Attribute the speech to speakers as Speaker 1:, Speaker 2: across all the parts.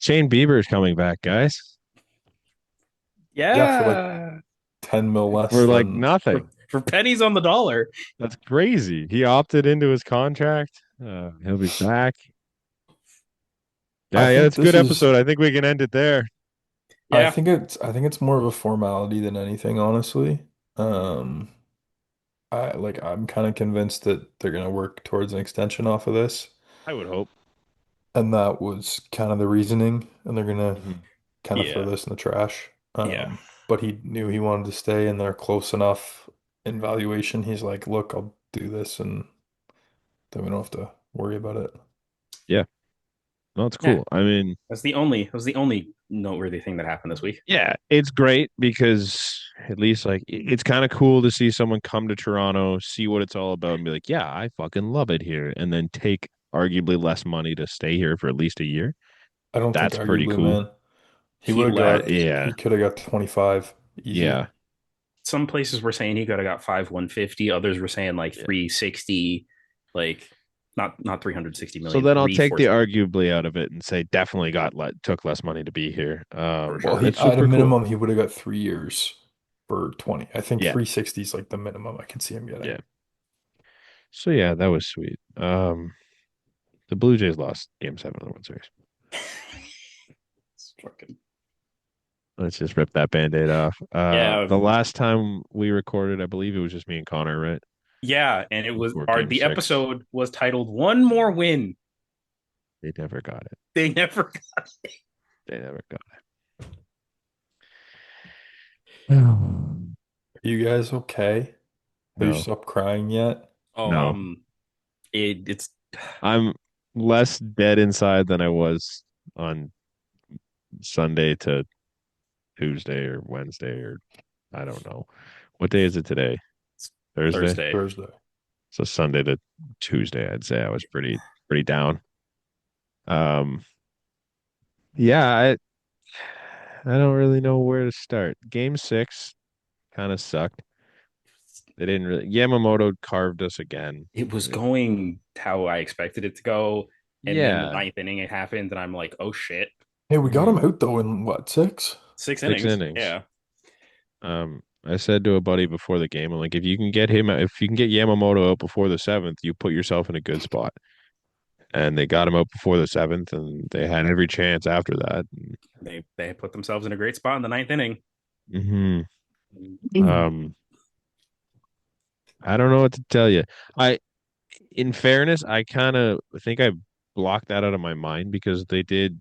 Speaker 1: Shane Bieber is coming back, guys,
Speaker 2: Yeah, for like
Speaker 3: Yeah,
Speaker 2: 10 mil less
Speaker 1: for like
Speaker 2: than.
Speaker 1: nothing.
Speaker 3: for pennies on the dollar.
Speaker 1: That's crazy. He opted into his contract. He'll be back.
Speaker 2: I
Speaker 1: Yeah,
Speaker 2: think
Speaker 1: it's a
Speaker 2: this
Speaker 1: good
Speaker 2: is
Speaker 1: episode. I think we can end it there.
Speaker 3: Yeah,
Speaker 2: I think it's more of a formality than anything, honestly. Um I'm kind of convinced that they're gonna work towards an extension off of this.
Speaker 1: I would hope.
Speaker 2: And that was kind of the reasoning, and they're gonna
Speaker 1: Mhm.
Speaker 2: kind of throw
Speaker 3: yeah,
Speaker 2: this in the trash.
Speaker 3: yeah,
Speaker 2: But he knew he wanted to stay, and they're close enough in valuation. He's like, look, I'll do this, and then we don't have to worry about it.
Speaker 1: Yeah, no, it's
Speaker 3: yeah.
Speaker 1: cool. I mean,
Speaker 3: That's the only noteworthy thing that happened this week.
Speaker 1: yeah, it's great because at least like it's kind of cool to see someone come to Toronto, see what it's all about, and be like, yeah, I fucking love it here, and then take arguably less money to stay here for at least a year.
Speaker 2: I don't think
Speaker 1: That's pretty
Speaker 2: arguably,
Speaker 1: cool.
Speaker 2: man.
Speaker 3: He
Speaker 1: Yeah,
Speaker 2: He could have got 25 easy.
Speaker 1: yeah,
Speaker 3: some places were saying he could have got 5,150. Others were saying like
Speaker 1: yeah.
Speaker 3: 360, like not 360
Speaker 1: So
Speaker 3: million,
Speaker 1: then I'll
Speaker 3: three
Speaker 1: take
Speaker 3: four
Speaker 1: the arguably out of it and say definitely took less money to be here.
Speaker 3: for
Speaker 2: Well,
Speaker 3: sure.
Speaker 2: he
Speaker 1: That's
Speaker 2: at a
Speaker 1: super cool.
Speaker 2: minimum he would have got 3 years for 20. I think
Speaker 1: Yeah,
Speaker 2: 360 is like the minimum I can see him
Speaker 1: yeah.
Speaker 2: getting.
Speaker 1: So yeah, that was sweet. The Blue Jays lost Game 7 of the World Series.
Speaker 3: It's fucking
Speaker 1: Let's just rip that Band-Aid off.
Speaker 3: yeah,
Speaker 1: The last time we recorded, I believe it was just me and Connor, right?
Speaker 3: yeah, and it was
Speaker 1: Before
Speaker 3: our
Speaker 1: Game
Speaker 3: the
Speaker 1: 6.
Speaker 3: episode was titled "One More Win."
Speaker 1: They never got it.
Speaker 3: They never.
Speaker 1: They never got it.
Speaker 2: Are you guys okay? Have you
Speaker 1: No,
Speaker 2: stopped crying yet?
Speaker 3: Oh,
Speaker 1: no.
Speaker 3: it's
Speaker 1: I'm less dead inside than I was on Sunday to Tuesday or Wednesday or I don't know. What day is it today? Thursday?
Speaker 3: Thursday.
Speaker 2: Thursday.
Speaker 1: So Sunday to Tuesday, I'd say I was pretty down. Um, yeah, I don't really know where to start. Game 6 kind of sucked. They didn't really Yamamoto carved us again.
Speaker 3: It was going how I expected it to go, and then the
Speaker 1: Yeah.
Speaker 3: ninth inning it happened, and I'm like, oh shit,
Speaker 2: Hey, we got him
Speaker 1: Mhm.
Speaker 2: out though in what, six?
Speaker 3: six
Speaker 1: Six
Speaker 3: innings.
Speaker 1: innings.
Speaker 3: Yeah,
Speaker 1: I said to a buddy before the game, I'm like, if you can get Yamamoto out before the seventh, you put yourself in a good spot. And they got him out before the seventh, and they had every chance after that.
Speaker 3: they put themselves in a great spot in the ninth inning.
Speaker 1: Hmm. Um, I don't know what to tell you. I, in fairness, I kind of think I blocked that out of my mind because they did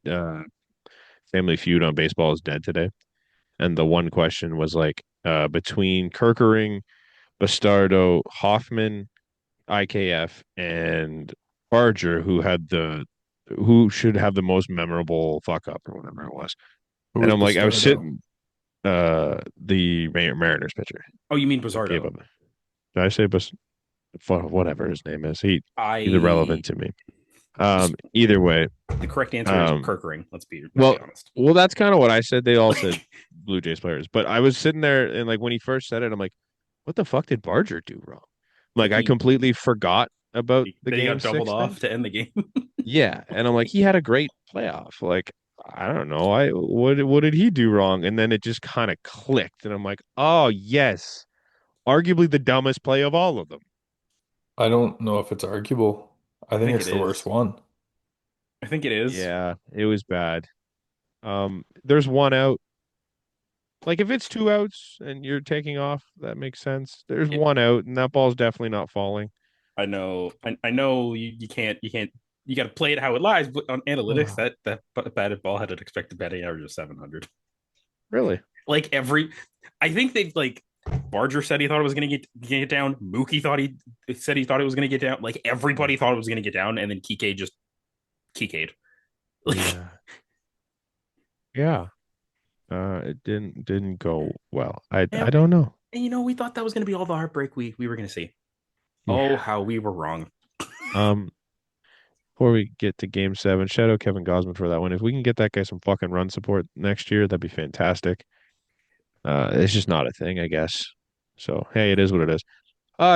Speaker 1: Family Feud on Baseball is Dead today, and the one question was like between Kerkering, Bastardo, Hoffman, IKF, and Barger, who should have the most memorable fuck up or whatever it was.
Speaker 2: Who
Speaker 1: And
Speaker 2: was
Speaker 1: I'm like, I was
Speaker 2: Bastardo?
Speaker 1: sitting the Mariners pitcher
Speaker 3: Oh, you mean
Speaker 1: that gave
Speaker 3: Bizardo?
Speaker 1: up. Did I say whatever his name is? He's
Speaker 3: I
Speaker 1: irrelevant to me. Either way,
Speaker 3: The correct answer is
Speaker 1: um,
Speaker 3: Kirkering. Let's be
Speaker 1: well,
Speaker 3: honest.
Speaker 1: well, that's kind of what I said. They all said
Speaker 3: Like
Speaker 1: Blue Jays players, but I was sitting there and like when he first said it, I'm like, what the fuck did Barger do wrong? Like I
Speaker 3: he
Speaker 1: completely forgot about the
Speaker 3: then he
Speaker 1: game
Speaker 3: got doubled
Speaker 1: 6 thing.
Speaker 3: off to end the game.
Speaker 1: Yeah, and I'm like, he had a great playoff. Like, I don't know, what did he do wrong? And then it just kind of clicked, and I'm like, oh yes, arguably the dumbest play of all of them.
Speaker 2: I don't know if it's arguable. I
Speaker 3: I
Speaker 2: think
Speaker 3: think it
Speaker 2: it's the worst
Speaker 3: is.
Speaker 2: one.
Speaker 3: I think it is.
Speaker 1: Yeah, it was bad. There's one out. Like if it's two outs and you're taking off, that makes sense. There's
Speaker 3: It,
Speaker 1: one out, and that ball's definitely not falling.
Speaker 3: I know. I know you can't. You can't. You got to play it how it lies. But on analytics, that batted ball had an expected batting average of 700.
Speaker 1: Really?
Speaker 3: Like I think they like Barger said he thought it was going to get down. Mookie thought he said he thought it was going to get down. Like everybody thought it was going to get down, and then Kike just Kike'd. Like
Speaker 1: Yeah. Yeah. It didn't go well. I
Speaker 3: and,
Speaker 1: don't know.
Speaker 3: and we thought that was going to be all the heartbreak we were going to see. Oh,
Speaker 1: Yeah.
Speaker 3: how we were wrong.
Speaker 1: Um, Before we get to game 7, shout out Kevin Gosman for that one. If we can get that guy some fucking run support next year, that'd be fantastic. It's just not a thing, I guess. So hey, it is what it is.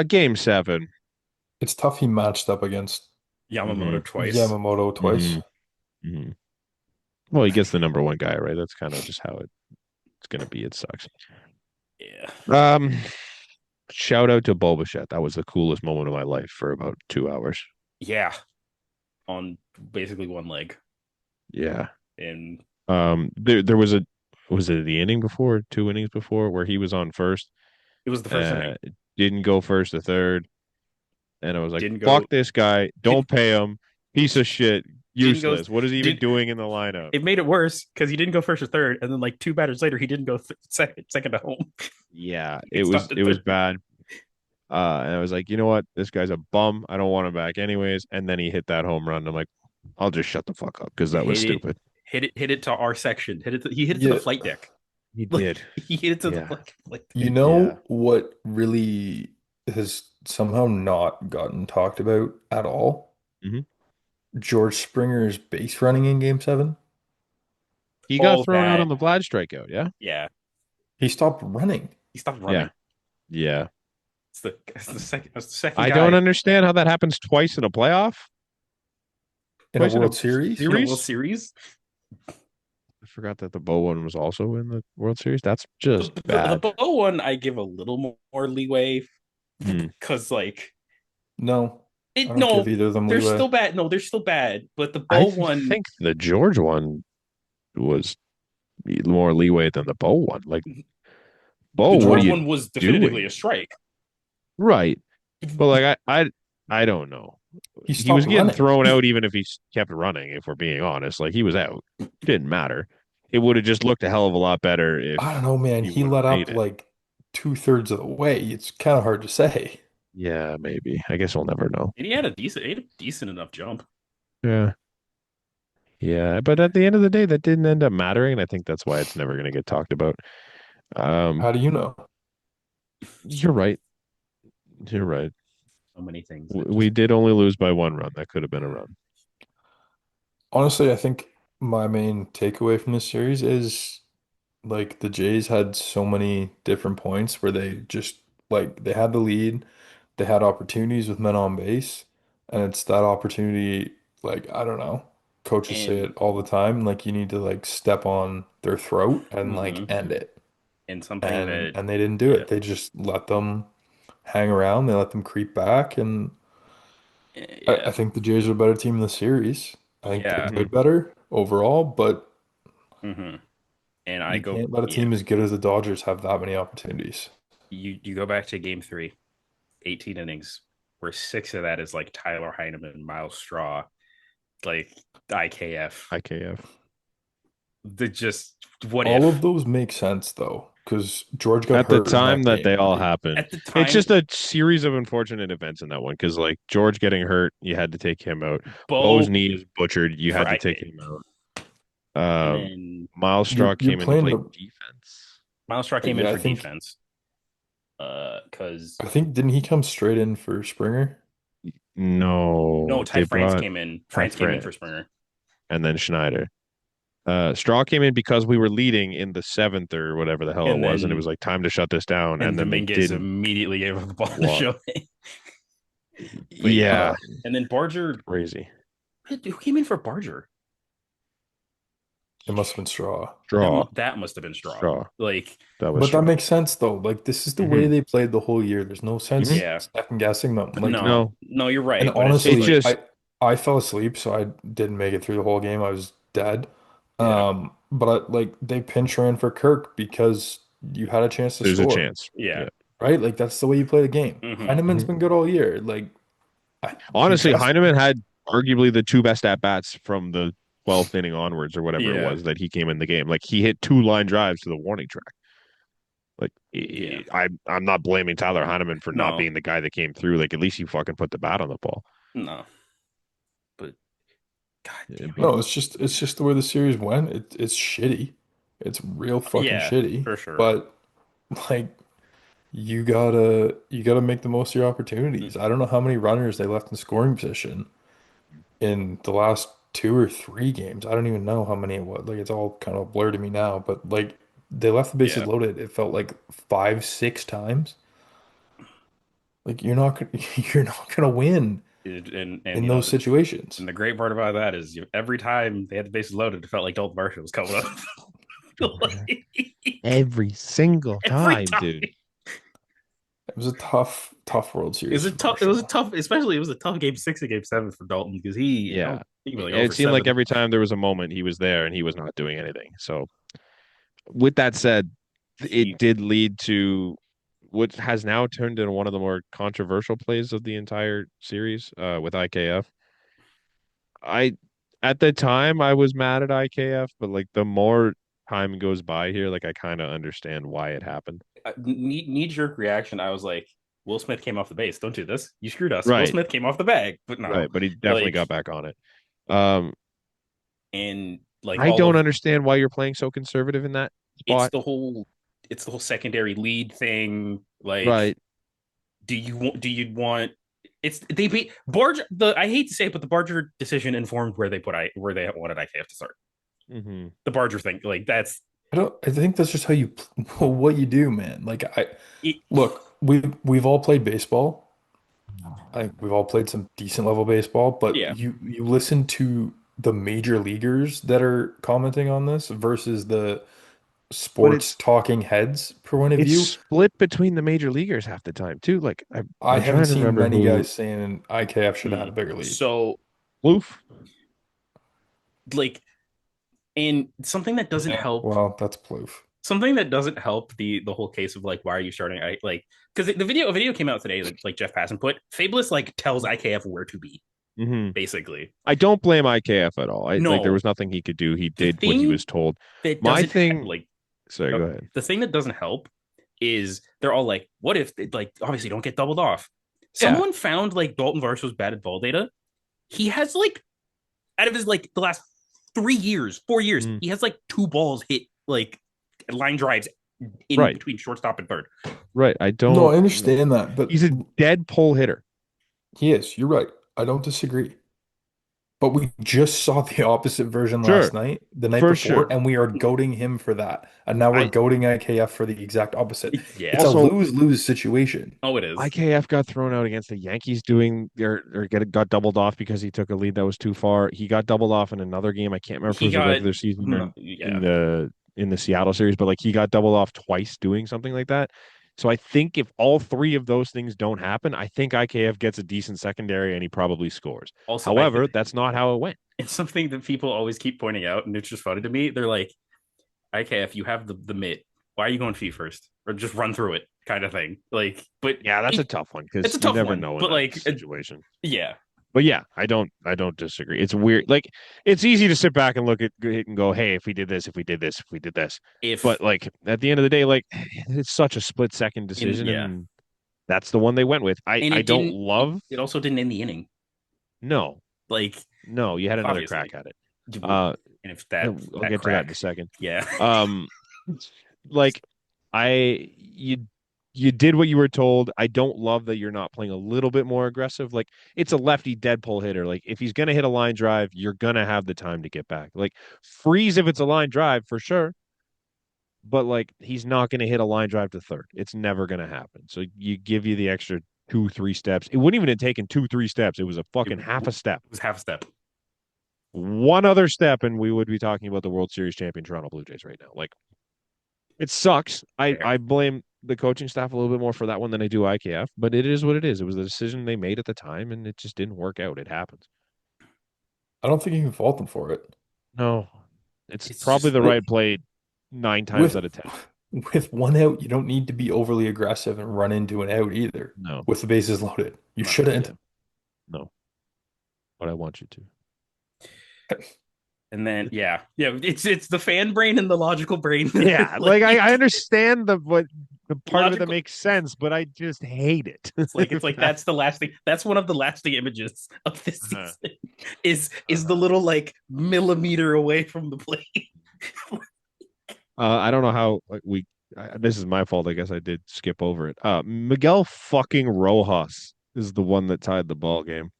Speaker 1: Game 7.
Speaker 2: It's tough he matched up against
Speaker 3: Yamamoto
Speaker 1: Mm-hmm.
Speaker 3: twice.
Speaker 2: Yamamoto twice.
Speaker 1: Mm-hmm. Mm-hmm. Well, he gets the number one guy, right? That's kind of just how it's gonna be. It sucks.
Speaker 3: Yeah.
Speaker 1: Um, Shout out to Boba. That was the coolest moment of my life for about 2 hours.
Speaker 3: Yeah. On basically one leg.
Speaker 1: Yeah.
Speaker 3: And
Speaker 1: There was a was it the inning before, 2 innings before, where he was on first,
Speaker 3: it was the first
Speaker 1: uh,
Speaker 3: inning.
Speaker 1: didn't go first to third, and I was like,
Speaker 3: Didn't
Speaker 1: "Fuck
Speaker 3: go
Speaker 1: this guy! Don't pay him, piece of shit,
Speaker 3: didn't go
Speaker 1: useless. What is he even
Speaker 3: did
Speaker 1: doing in the lineup?"
Speaker 3: it made it worse because he didn't go first or third, and then like two batters later, he didn't go second to home.
Speaker 1: Yeah,
Speaker 3: He stopped
Speaker 1: it
Speaker 3: at
Speaker 1: was
Speaker 3: third.
Speaker 1: bad. And I was like, you know what? This guy's a bum. I don't want him back anyways. And then he hit that home run. I'm like, I'll just shut the fuck up because that was
Speaker 3: Hit it,
Speaker 1: stupid.
Speaker 3: hit it to our section. He hit it to the
Speaker 2: Yeah,
Speaker 3: flight deck.
Speaker 1: He
Speaker 3: Like
Speaker 1: did.
Speaker 3: he hit it to the
Speaker 1: Yeah.
Speaker 3: flight
Speaker 2: you
Speaker 3: deck.
Speaker 1: Yeah.
Speaker 2: know what really has somehow not gotten talked about at all?
Speaker 1: Hmm.
Speaker 2: George Springer's base running in Game 7.
Speaker 1: He got
Speaker 3: Oh,
Speaker 1: thrown out
Speaker 3: that
Speaker 1: on the Vlad strikeout. Yeah.
Speaker 3: yeah.
Speaker 2: He stopped running
Speaker 3: He stopped
Speaker 1: Yeah.
Speaker 3: running.
Speaker 1: Yeah.
Speaker 3: It's the second
Speaker 1: I don't
Speaker 3: guy
Speaker 1: understand how that happens twice in a playoff,
Speaker 2: in a
Speaker 1: twice in a
Speaker 2: World Series.
Speaker 3: in a World
Speaker 1: series.
Speaker 3: Series.
Speaker 1: I forgot that the Bo one was also in the World Series. That's
Speaker 3: The
Speaker 1: just
Speaker 3: the
Speaker 1: bad.
Speaker 3: Bo one I give a little more leeway
Speaker 1: Hmm.
Speaker 3: because like
Speaker 2: No, I
Speaker 3: it
Speaker 2: don't give
Speaker 3: no,
Speaker 2: either of them
Speaker 3: they're
Speaker 2: leeway.
Speaker 3: still bad. No, they're still bad. But the
Speaker 1: I
Speaker 3: Bo one,
Speaker 1: think the George one was more leeway than the Bo one. Like, Bo,
Speaker 3: the
Speaker 1: what are
Speaker 3: George
Speaker 1: you
Speaker 3: one was definitively a
Speaker 1: doing?
Speaker 3: strike.
Speaker 1: Right. But like I don't know.
Speaker 2: He
Speaker 1: He was
Speaker 2: stopped
Speaker 1: getting
Speaker 2: running.
Speaker 1: thrown out even if he kept running, if we're being honest. Like he was out. Didn't matter. It would have just looked a hell of a lot better if
Speaker 2: I don't know, man.
Speaker 1: he
Speaker 2: He
Speaker 1: would have
Speaker 2: let
Speaker 1: made
Speaker 2: up
Speaker 1: it.
Speaker 2: like 2/3 of the way. It's kind of hard to say.
Speaker 1: Yeah, maybe. I guess we'll never know.
Speaker 3: And he had a decent enough jump.
Speaker 1: Yeah. Yeah. But at the end of the day, that didn't end up mattering. And I think that's why it's never going to get talked about. Um,
Speaker 2: How do you know?
Speaker 1: you're right. You're right.
Speaker 3: So many things that
Speaker 1: We
Speaker 3: just
Speaker 1: did only lose by one run. That could have been a run.
Speaker 2: Honestly, I think my main takeaway from this series is like the Jays had so many different points where they just like they had the lead, they had opportunities with men on base, and it's that opportunity, like I don't know, coaches say
Speaker 3: and
Speaker 2: it all the time, like you need to like step on their throat and like
Speaker 3: mhm.
Speaker 2: end it.
Speaker 3: And something
Speaker 2: And
Speaker 3: that
Speaker 2: they didn't do
Speaker 3: yeah
Speaker 2: it. They just let them hang around, they let them creep back, and I
Speaker 3: yeah
Speaker 2: think the Jays are a better team in the series. I think they
Speaker 3: yeah
Speaker 1: Hmm.
Speaker 2: played better overall, but
Speaker 3: hmm and I
Speaker 2: you
Speaker 3: go
Speaker 2: can't let a
Speaker 3: yeah
Speaker 2: team as good as the Dodgers have that many opportunities.
Speaker 3: you go back to game three, 18 innings, where six of that is like Tyler Heineman, Miles Straw, like IKF.
Speaker 1: IKF.
Speaker 3: The just what
Speaker 2: All of
Speaker 3: if
Speaker 2: those make sense though, because George got
Speaker 1: At the
Speaker 2: hurt in
Speaker 1: time
Speaker 2: that
Speaker 1: that
Speaker 2: game,
Speaker 1: they all
Speaker 2: right?
Speaker 1: happened,
Speaker 3: at the
Speaker 1: it's
Speaker 3: time
Speaker 1: just a series of unfortunate events in that one because, like, George getting hurt, you had to take him out. Bo's
Speaker 3: Bo
Speaker 1: knee is butchered, you
Speaker 3: for
Speaker 1: had to
Speaker 3: I
Speaker 1: take him out.
Speaker 3: and then
Speaker 1: Miles Straw
Speaker 2: You're
Speaker 1: came in to
Speaker 2: playing
Speaker 1: play
Speaker 2: the
Speaker 1: defense.
Speaker 3: Miles Straw came in
Speaker 2: yeah,
Speaker 3: for defense. Because
Speaker 2: I think didn't he come straight in for Springer?
Speaker 3: no,
Speaker 1: No,
Speaker 3: Ty
Speaker 1: they
Speaker 3: France
Speaker 1: brought
Speaker 3: came in.
Speaker 1: Ty
Speaker 3: France came in
Speaker 1: France
Speaker 3: for Springer,
Speaker 1: and then Schneider. Straw came in because we were leading in the seventh or whatever the hell it
Speaker 3: and
Speaker 1: was, and it
Speaker 3: then
Speaker 1: was like time to shut this down, and then they
Speaker 3: Dominguez
Speaker 1: didn't.
Speaker 3: immediately gave up the ball to
Speaker 1: What?
Speaker 3: show. But yeah,
Speaker 1: Yeah,
Speaker 3: and then Barger,
Speaker 1: crazy.
Speaker 3: who came in for Barger?
Speaker 2: It must have been Straw.
Speaker 1: Straw,
Speaker 3: That must have been Straw.
Speaker 1: Straw.
Speaker 3: Like,
Speaker 1: That was
Speaker 2: But that
Speaker 1: Straw.
Speaker 2: makes sense though. Like this is the way
Speaker 1: Hmm.
Speaker 2: they played the whole year. There's no
Speaker 1: Hmm.
Speaker 2: sense
Speaker 3: yeah,
Speaker 2: second guessing them. Like
Speaker 3: no,
Speaker 1: No,
Speaker 3: no, you're
Speaker 2: and
Speaker 3: right. But it's just
Speaker 1: it's
Speaker 2: honestly,
Speaker 3: like,
Speaker 1: just
Speaker 2: I fell asleep, so I didn't make it through the whole game. I was dead.
Speaker 3: yeah,
Speaker 2: But like they pinch ran for Kirk because you had a chance to
Speaker 1: there's a
Speaker 2: score,
Speaker 1: chance.
Speaker 3: yeah.
Speaker 1: Yeah.
Speaker 2: right? Like that's the way you play the game.
Speaker 3: Hmm.
Speaker 2: Heineman's
Speaker 1: Mhm.
Speaker 2: been good all year. Like he
Speaker 1: Honestly,
Speaker 2: tests.
Speaker 1: Heineman had arguably the two best at bats from the 12th inning onwards or whatever it
Speaker 3: Yeah,
Speaker 1: was that he came in the game. Like he hit two line drives to the warning track. Like
Speaker 3: yeah.
Speaker 1: I'm not blaming Tyler Heineman for not
Speaker 3: No,
Speaker 1: being the guy that came through. Like at least he fucking put the bat on the ball.
Speaker 3: no. But god
Speaker 1: Yeah,
Speaker 3: damn
Speaker 1: but
Speaker 3: it.
Speaker 2: No, it's just the way the series went. It's shitty. It's real fucking
Speaker 3: Yeah,
Speaker 2: shitty.
Speaker 3: for sure.
Speaker 2: But like you gotta make the most of your opportunities. I don't know how many runners they left in scoring position in the last two or three games. I don't even know how many it was. Like it's all kind of blurred to me now, but like they left the bases
Speaker 3: Yeah,
Speaker 2: loaded. It felt like five, six times. Like you're not gonna you're not gonna win.
Speaker 3: And
Speaker 2: in those situations.
Speaker 3: and the great part about that is every time they had the bases loaded, it felt like Dalton Varsho was coming up. Like,
Speaker 1: Every single
Speaker 3: every
Speaker 1: time,
Speaker 3: time.
Speaker 1: dude.
Speaker 2: It was a tough World
Speaker 3: It was
Speaker 2: Series
Speaker 3: a
Speaker 2: for
Speaker 3: tough. It was a
Speaker 2: Varsho.
Speaker 3: tough, especially it was a tough game 6 and game 7 for Dalton because he, I
Speaker 1: Yeah.
Speaker 3: don't think he was like
Speaker 1: It
Speaker 3: over
Speaker 1: seemed like
Speaker 3: 7.
Speaker 1: every time there was a moment he was there and he was not doing anything. So with that said, it
Speaker 3: He,
Speaker 1: did lead to what has now turned into one of the more controversial plays of the entire series with IKF. I at the time I was mad at IKF, but like the more time goes by here, like I kind of understand why it happened.
Speaker 3: knee jerk reaction. I was like, Will Smith came off the base. Don't do this. You screwed us. Will
Speaker 1: Right,
Speaker 3: Smith came off the bag, but no,
Speaker 1: right, but he definitely
Speaker 3: like,
Speaker 1: got back on it. Um,
Speaker 3: and like
Speaker 1: I
Speaker 3: all
Speaker 1: don't
Speaker 3: of
Speaker 1: understand why you're playing so conservative in that
Speaker 3: it's
Speaker 1: spot.
Speaker 3: the whole it's the whole secondary lead thing. Like,
Speaker 1: Right.
Speaker 3: do you want it's they be Barger the I hate to say it, but the Barger decision informed where they wanted IKF to start.
Speaker 1: Hmm.
Speaker 3: The Barger thing, like that's
Speaker 2: I think that's just how you what you do, man. Like I
Speaker 3: it,
Speaker 2: look, we've all played baseball. We've all played some decent level baseball, but
Speaker 3: yeah.
Speaker 2: you listen to the major leaguers that are commenting on this versus the
Speaker 1: But
Speaker 2: sports talking heads point of
Speaker 1: it's
Speaker 2: view.
Speaker 1: split between the major leaguers half the time too. Like
Speaker 2: I
Speaker 1: I'm
Speaker 2: haven't
Speaker 1: trying to
Speaker 2: seen
Speaker 1: remember
Speaker 2: many
Speaker 1: who
Speaker 2: guys saying IKF should have had a bigger lead.
Speaker 3: So
Speaker 1: Floof.
Speaker 3: like and
Speaker 2: Yeah, well, that's proof.
Speaker 3: something that doesn't help the whole case of like why are you starting I like because the video came out today that like Jeff Passan put Fabulous like tells IKF where to be
Speaker 1: Hmm.
Speaker 3: basically.
Speaker 1: I don't blame IKF at all. I like there
Speaker 3: No,
Speaker 1: was nothing he could do. He
Speaker 3: the
Speaker 1: did what he
Speaker 3: thing
Speaker 1: was told.
Speaker 3: that
Speaker 1: My
Speaker 3: doesn't
Speaker 1: thing,
Speaker 3: like
Speaker 1: sorry, go ahead.
Speaker 3: the thing that doesn't help is they're all like, what if they, like obviously don't get doubled off?
Speaker 1: Yeah.
Speaker 3: Someone found like Dalton Varsho's batted ball data. He has like out of his like the last 3 years, 4 years,
Speaker 1: Mm,
Speaker 3: he has like 2 balls hit like line drives in
Speaker 1: right.
Speaker 3: between shortstop and third.
Speaker 1: Right. I
Speaker 2: No,
Speaker 1: don't
Speaker 2: I understand that, but
Speaker 1: he's a dead pull hitter.
Speaker 2: yes, you're right. I don't disagree. But we just saw the opposite version
Speaker 1: Sure.
Speaker 2: last night, the night
Speaker 1: For
Speaker 2: before,
Speaker 1: sure.
Speaker 2: and we are goading him for that. And now we're
Speaker 1: I
Speaker 2: goading IKF for the exact opposite. It's
Speaker 3: Yeah.
Speaker 2: a
Speaker 1: also
Speaker 2: lose-lose situation.
Speaker 3: Oh, it is.
Speaker 1: IKF got thrown out against the Yankees doing or got doubled off because he took a lead that was too far. He got doubled off in another game. I can't remember if it
Speaker 3: He
Speaker 1: was a
Speaker 3: got
Speaker 1: regular season or
Speaker 3: no, yeah.
Speaker 1: in the Seattle series, but like he got doubled off twice doing something like that. So I think if all three of those things don't happen, I think IKF gets a decent secondary and he probably scores.
Speaker 3: Also, I think
Speaker 1: However, that's not how it went.
Speaker 3: it's something that people always keep pointing out, and it's just funny to me. They're like, okay, if you have the mitt, why are you going feet first? Or just run through it kind of thing. Like, but
Speaker 1: Yeah, that's a tough one
Speaker 3: it's
Speaker 1: because
Speaker 3: a
Speaker 1: you
Speaker 3: tough
Speaker 1: never
Speaker 3: one.
Speaker 1: know in
Speaker 3: But
Speaker 1: that
Speaker 3: like
Speaker 1: situation.
Speaker 3: yeah.
Speaker 1: But yeah, I don't disagree. It's weird. Like it's easy to sit back and look at it and go, "Hey, if we did this, if we did this, if we did this."
Speaker 3: If
Speaker 1: But like at the end of the day, like it's such a split second
Speaker 3: in
Speaker 1: decision,
Speaker 3: yeah.
Speaker 1: and that's the one they went with.
Speaker 3: And
Speaker 1: I
Speaker 3: it
Speaker 1: don't
Speaker 3: didn't
Speaker 1: love.
Speaker 3: it also didn't end the inning.
Speaker 1: No,
Speaker 3: Like
Speaker 1: no, you had another
Speaker 3: obviously.
Speaker 1: crack at it.
Speaker 3: And
Speaker 1: Uh,
Speaker 3: if
Speaker 1: I'll
Speaker 3: that
Speaker 1: get to that in a
Speaker 3: crack,
Speaker 1: second.
Speaker 3: yeah.
Speaker 1: Um, like you you did what you were told. I don't love that you're not playing a little bit more aggressive. Like it's a lefty dead pull hitter. Like if he's gonna hit a line drive, you're gonna have the time to get back. Like freeze if it's a line drive for sure, but like he's not gonna hit a line drive to third. It's never gonna happen. So you give you the extra 2, 3 steps. It wouldn't even have taken 2, 3 steps. It was a
Speaker 3: It
Speaker 1: fucking half a step.
Speaker 3: was half a step.
Speaker 1: One other step, and we would be talking about the World Series champion Toronto Blue Jays right now. Like it sucks.
Speaker 3: Fair.
Speaker 1: I blame the coaching staff a little bit more for that one than I do IKF, but it is what it is. It was the decision they made at the time, and it just didn't work out. It happens.
Speaker 2: I don't think you can fault them for it.
Speaker 1: No, it's
Speaker 3: It's
Speaker 1: probably
Speaker 3: just
Speaker 1: the
Speaker 2: Look,
Speaker 1: right play 9 times
Speaker 2: with
Speaker 1: out of 10.
Speaker 2: with one out, you don't need to be overly aggressive and run into an out either.
Speaker 1: No,
Speaker 2: With the bases loaded, you
Speaker 3: no.
Speaker 2: shouldn't.
Speaker 1: yeah, no, but I want you to.
Speaker 3: And then yeah, it's the fan brain and the logical brain.
Speaker 1: Yeah, like I understand the part of it that
Speaker 3: logical.
Speaker 1: makes sense, but I just hate it.
Speaker 3: It's like that's the last thing. That's one of the lasting images of this
Speaker 1: Uh-huh.
Speaker 3: season. Is the little like millimeter away from the plate.
Speaker 1: I don't know how like, this is my fault. I guess I did skip over it. Miguel fucking Rojas is the one that tied the ball game.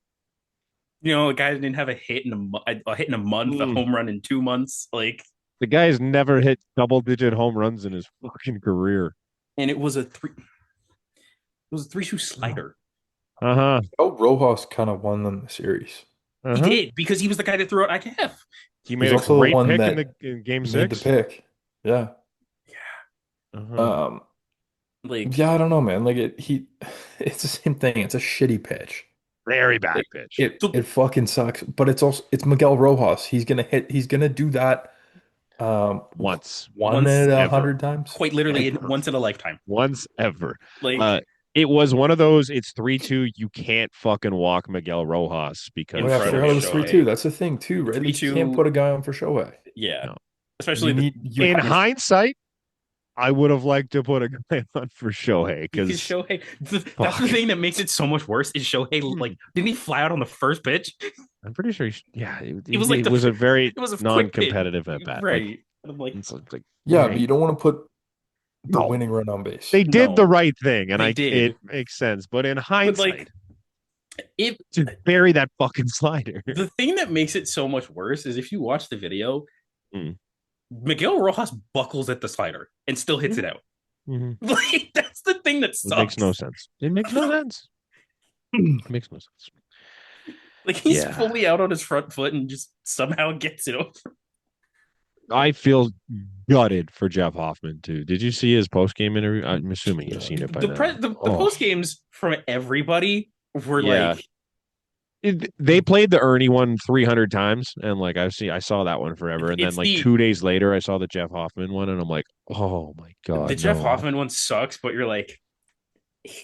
Speaker 3: A guy didn't have a hit in a month, a
Speaker 1: Mm.
Speaker 3: home run in 2 months, like,
Speaker 1: The guy's never hit double-digit home runs in his fucking career.
Speaker 3: and it was a 3-2 slider.
Speaker 1: Uh-huh.
Speaker 2: Oh, Rojas kind of won them the series.
Speaker 3: He
Speaker 1: Uh-huh.
Speaker 3: did because he was the guy that threw out IKF.
Speaker 1: He made
Speaker 2: He's
Speaker 1: a
Speaker 2: also the
Speaker 1: great
Speaker 2: one
Speaker 1: pick in
Speaker 2: that
Speaker 1: the in game
Speaker 2: made the
Speaker 1: 6.
Speaker 2: pick. Yeah.
Speaker 1: Uh-huh.
Speaker 2: Um,
Speaker 3: Like
Speaker 2: yeah, I don't know, man. Like it's the same thing. It's a shitty pitch.
Speaker 1: Very bad
Speaker 2: It
Speaker 1: pitch.
Speaker 2: it,
Speaker 3: so
Speaker 2: it fucking sucks. But it's Miguel Rojas. He's gonna do that
Speaker 1: Once.
Speaker 2: one
Speaker 3: once,
Speaker 2: in a
Speaker 1: Ever.
Speaker 2: hundred times.
Speaker 3: quite literally,
Speaker 2: Like
Speaker 3: once in a lifetime.
Speaker 1: Once ever.
Speaker 3: Like
Speaker 1: Uh, it was one of those, it's 3-2. You can't fucking walk Miguel Rojas
Speaker 2: oh
Speaker 3: in
Speaker 2: yeah,
Speaker 1: because
Speaker 2: I
Speaker 3: front
Speaker 1: he'll
Speaker 3: of
Speaker 2: forgot it was
Speaker 1: shut.
Speaker 2: 3-2.
Speaker 3: Shohei.
Speaker 2: That's the thing too, right?
Speaker 3: Three
Speaker 2: Like you can't
Speaker 3: two,
Speaker 2: put a guy on for Shohei.
Speaker 3: yeah.
Speaker 1: No.
Speaker 3: Especially the
Speaker 2: You
Speaker 1: In
Speaker 2: have to.
Speaker 1: hindsight, I would have liked to put a guy on for Shohei
Speaker 3: because
Speaker 1: because
Speaker 3: Shohei, that's the
Speaker 1: fuck.
Speaker 3: thing that makes it so much worse. Is Shohei like didn't he fly out on the first pitch?
Speaker 1: I'm pretty sure, yeah,
Speaker 3: It was like
Speaker 1: it was a very
Speaker 3: it was a quick pitch,
Speaker 1: non-competitive at bat. Like,
Speaker 3: right? And I'm like,
Speaker 1: it's like,
Speaker 2: Yeah, but you don't want to put the
Speaker 1: no,
Speaker 2: winning run on base.
Speaker 1: they did the
Speaker 3: no,
Speaker 1: right thing, and
Speaker 3: they
Speaker 1: it
Speaker 3: did,
Speaker 1: makes sense. But in
Speaker 3: but like
Speaker 1: hindsight,
Speaker 3: if
Speaker 1: to bury that fucking slider.
Speaker 3: the thing that makes it so much worse is if you watch the video,
Speaker 1: Mm.
Speaker 3: Miguel Rojas buckles at the slider and still hits it
Speaker 1: Mhm.
Speaker 3: out.
Speaker 1: Mhm.
Speaker 3: Like that's the thing that
Speaker 1: It makes no
Speaker 3: sucks.
Speaker 1: sense. It makes no sense. It makes no sense.
Speaker 3: Like he's
Speaker 1: Yeah.
Speaker 3: fully out on his front foot and just somehow gets it over.
Speaker 1: I feel gutted for Jeff Hoffman too. Did you see his post game interview? I'm assuming you've seen it by now.
Speaker 3: The
Speaker 1: Oh,
Speaker 3: post games from everybody were
Speaker 1: yeah.
Speaker 3: like
Speaker 1: They played the Ernie one 300 times, and like I saw that one forever. And then
Speaker 3: it's
Speaker 1: like
Speaker 3: the
Speaker 1: 2 days later, I saw the Jeff Hoffman one, and I'm like, oh my
Speaker 3: the
Speaker 1: god,
Speaker 3: Jeff
Speaker 1: no.
Speaker 3: Hoffman one sucks, but you're like,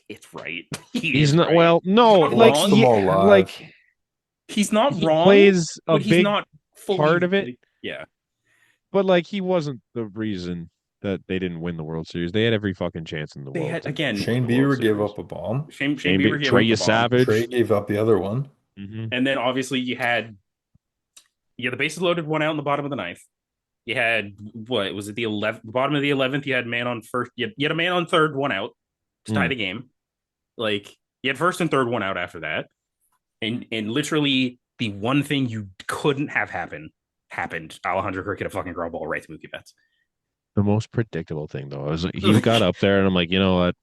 Speaker 3: it's right. He
Speaker 1: He's
Speaker 3: is
Speaker 1: not
Speaker 3: right.
Speaker 1: well.
Speaker 3: He's
Speaker 1: No,
Speaker 3: not
Speaker 1: like
Speaker 2: Watch them
Speaker 3: wrong.
Speaker 2: all live.
Speaker 1: like
Speaker 3: He's not
Speaker 1: he
Speaker 3: wrong,
Speaker 1: plays a
Speaker 3: but he's
Speaker 1: big
Speaker 3: not
Speaker 1: part
Speaker 3: fully
Speaker 1: of it,
Speaker 3: like, yeah.
Speaker 1: but like he wasn't the reason that they didn't win the World Series. They had every fucking chance in the
Speaker 3: They
Speaker 1: world
Speaker 3: had
Speaker 1: to
Speaker 3: again
Speaker 1: win
Speaker 2: Shane
Speaker 1: the World
Speaker 2: Bieber gave
Speaker 1: Series.
Speaker 2: up a bomb.
Speaker 3: Shane Bieber gave up
Speaker 1: Trey
Speaker 3: the bomb.
Speaker 2: Trey
Speaker 1: Savage.
Speaker 2: gave up the other one.
Speaker 1: Hmm.
Speaker 3: And then obviously you had the bases loaded one out in the bottom of the ninth. You had what was it the 11th bottom of the 11th, you had man on first, you had a man on third, one out to tie
Speaker 1: Mm.
Speaker 3: the game. Like you had first and third one out after that. And literally the one thing you couldn't have happened. Alejandro Kirk hit a fucking ground ball right to Mookie Betts.
Speaker 1: The most predictable thing though, I was he got up there and I'm like, you know what?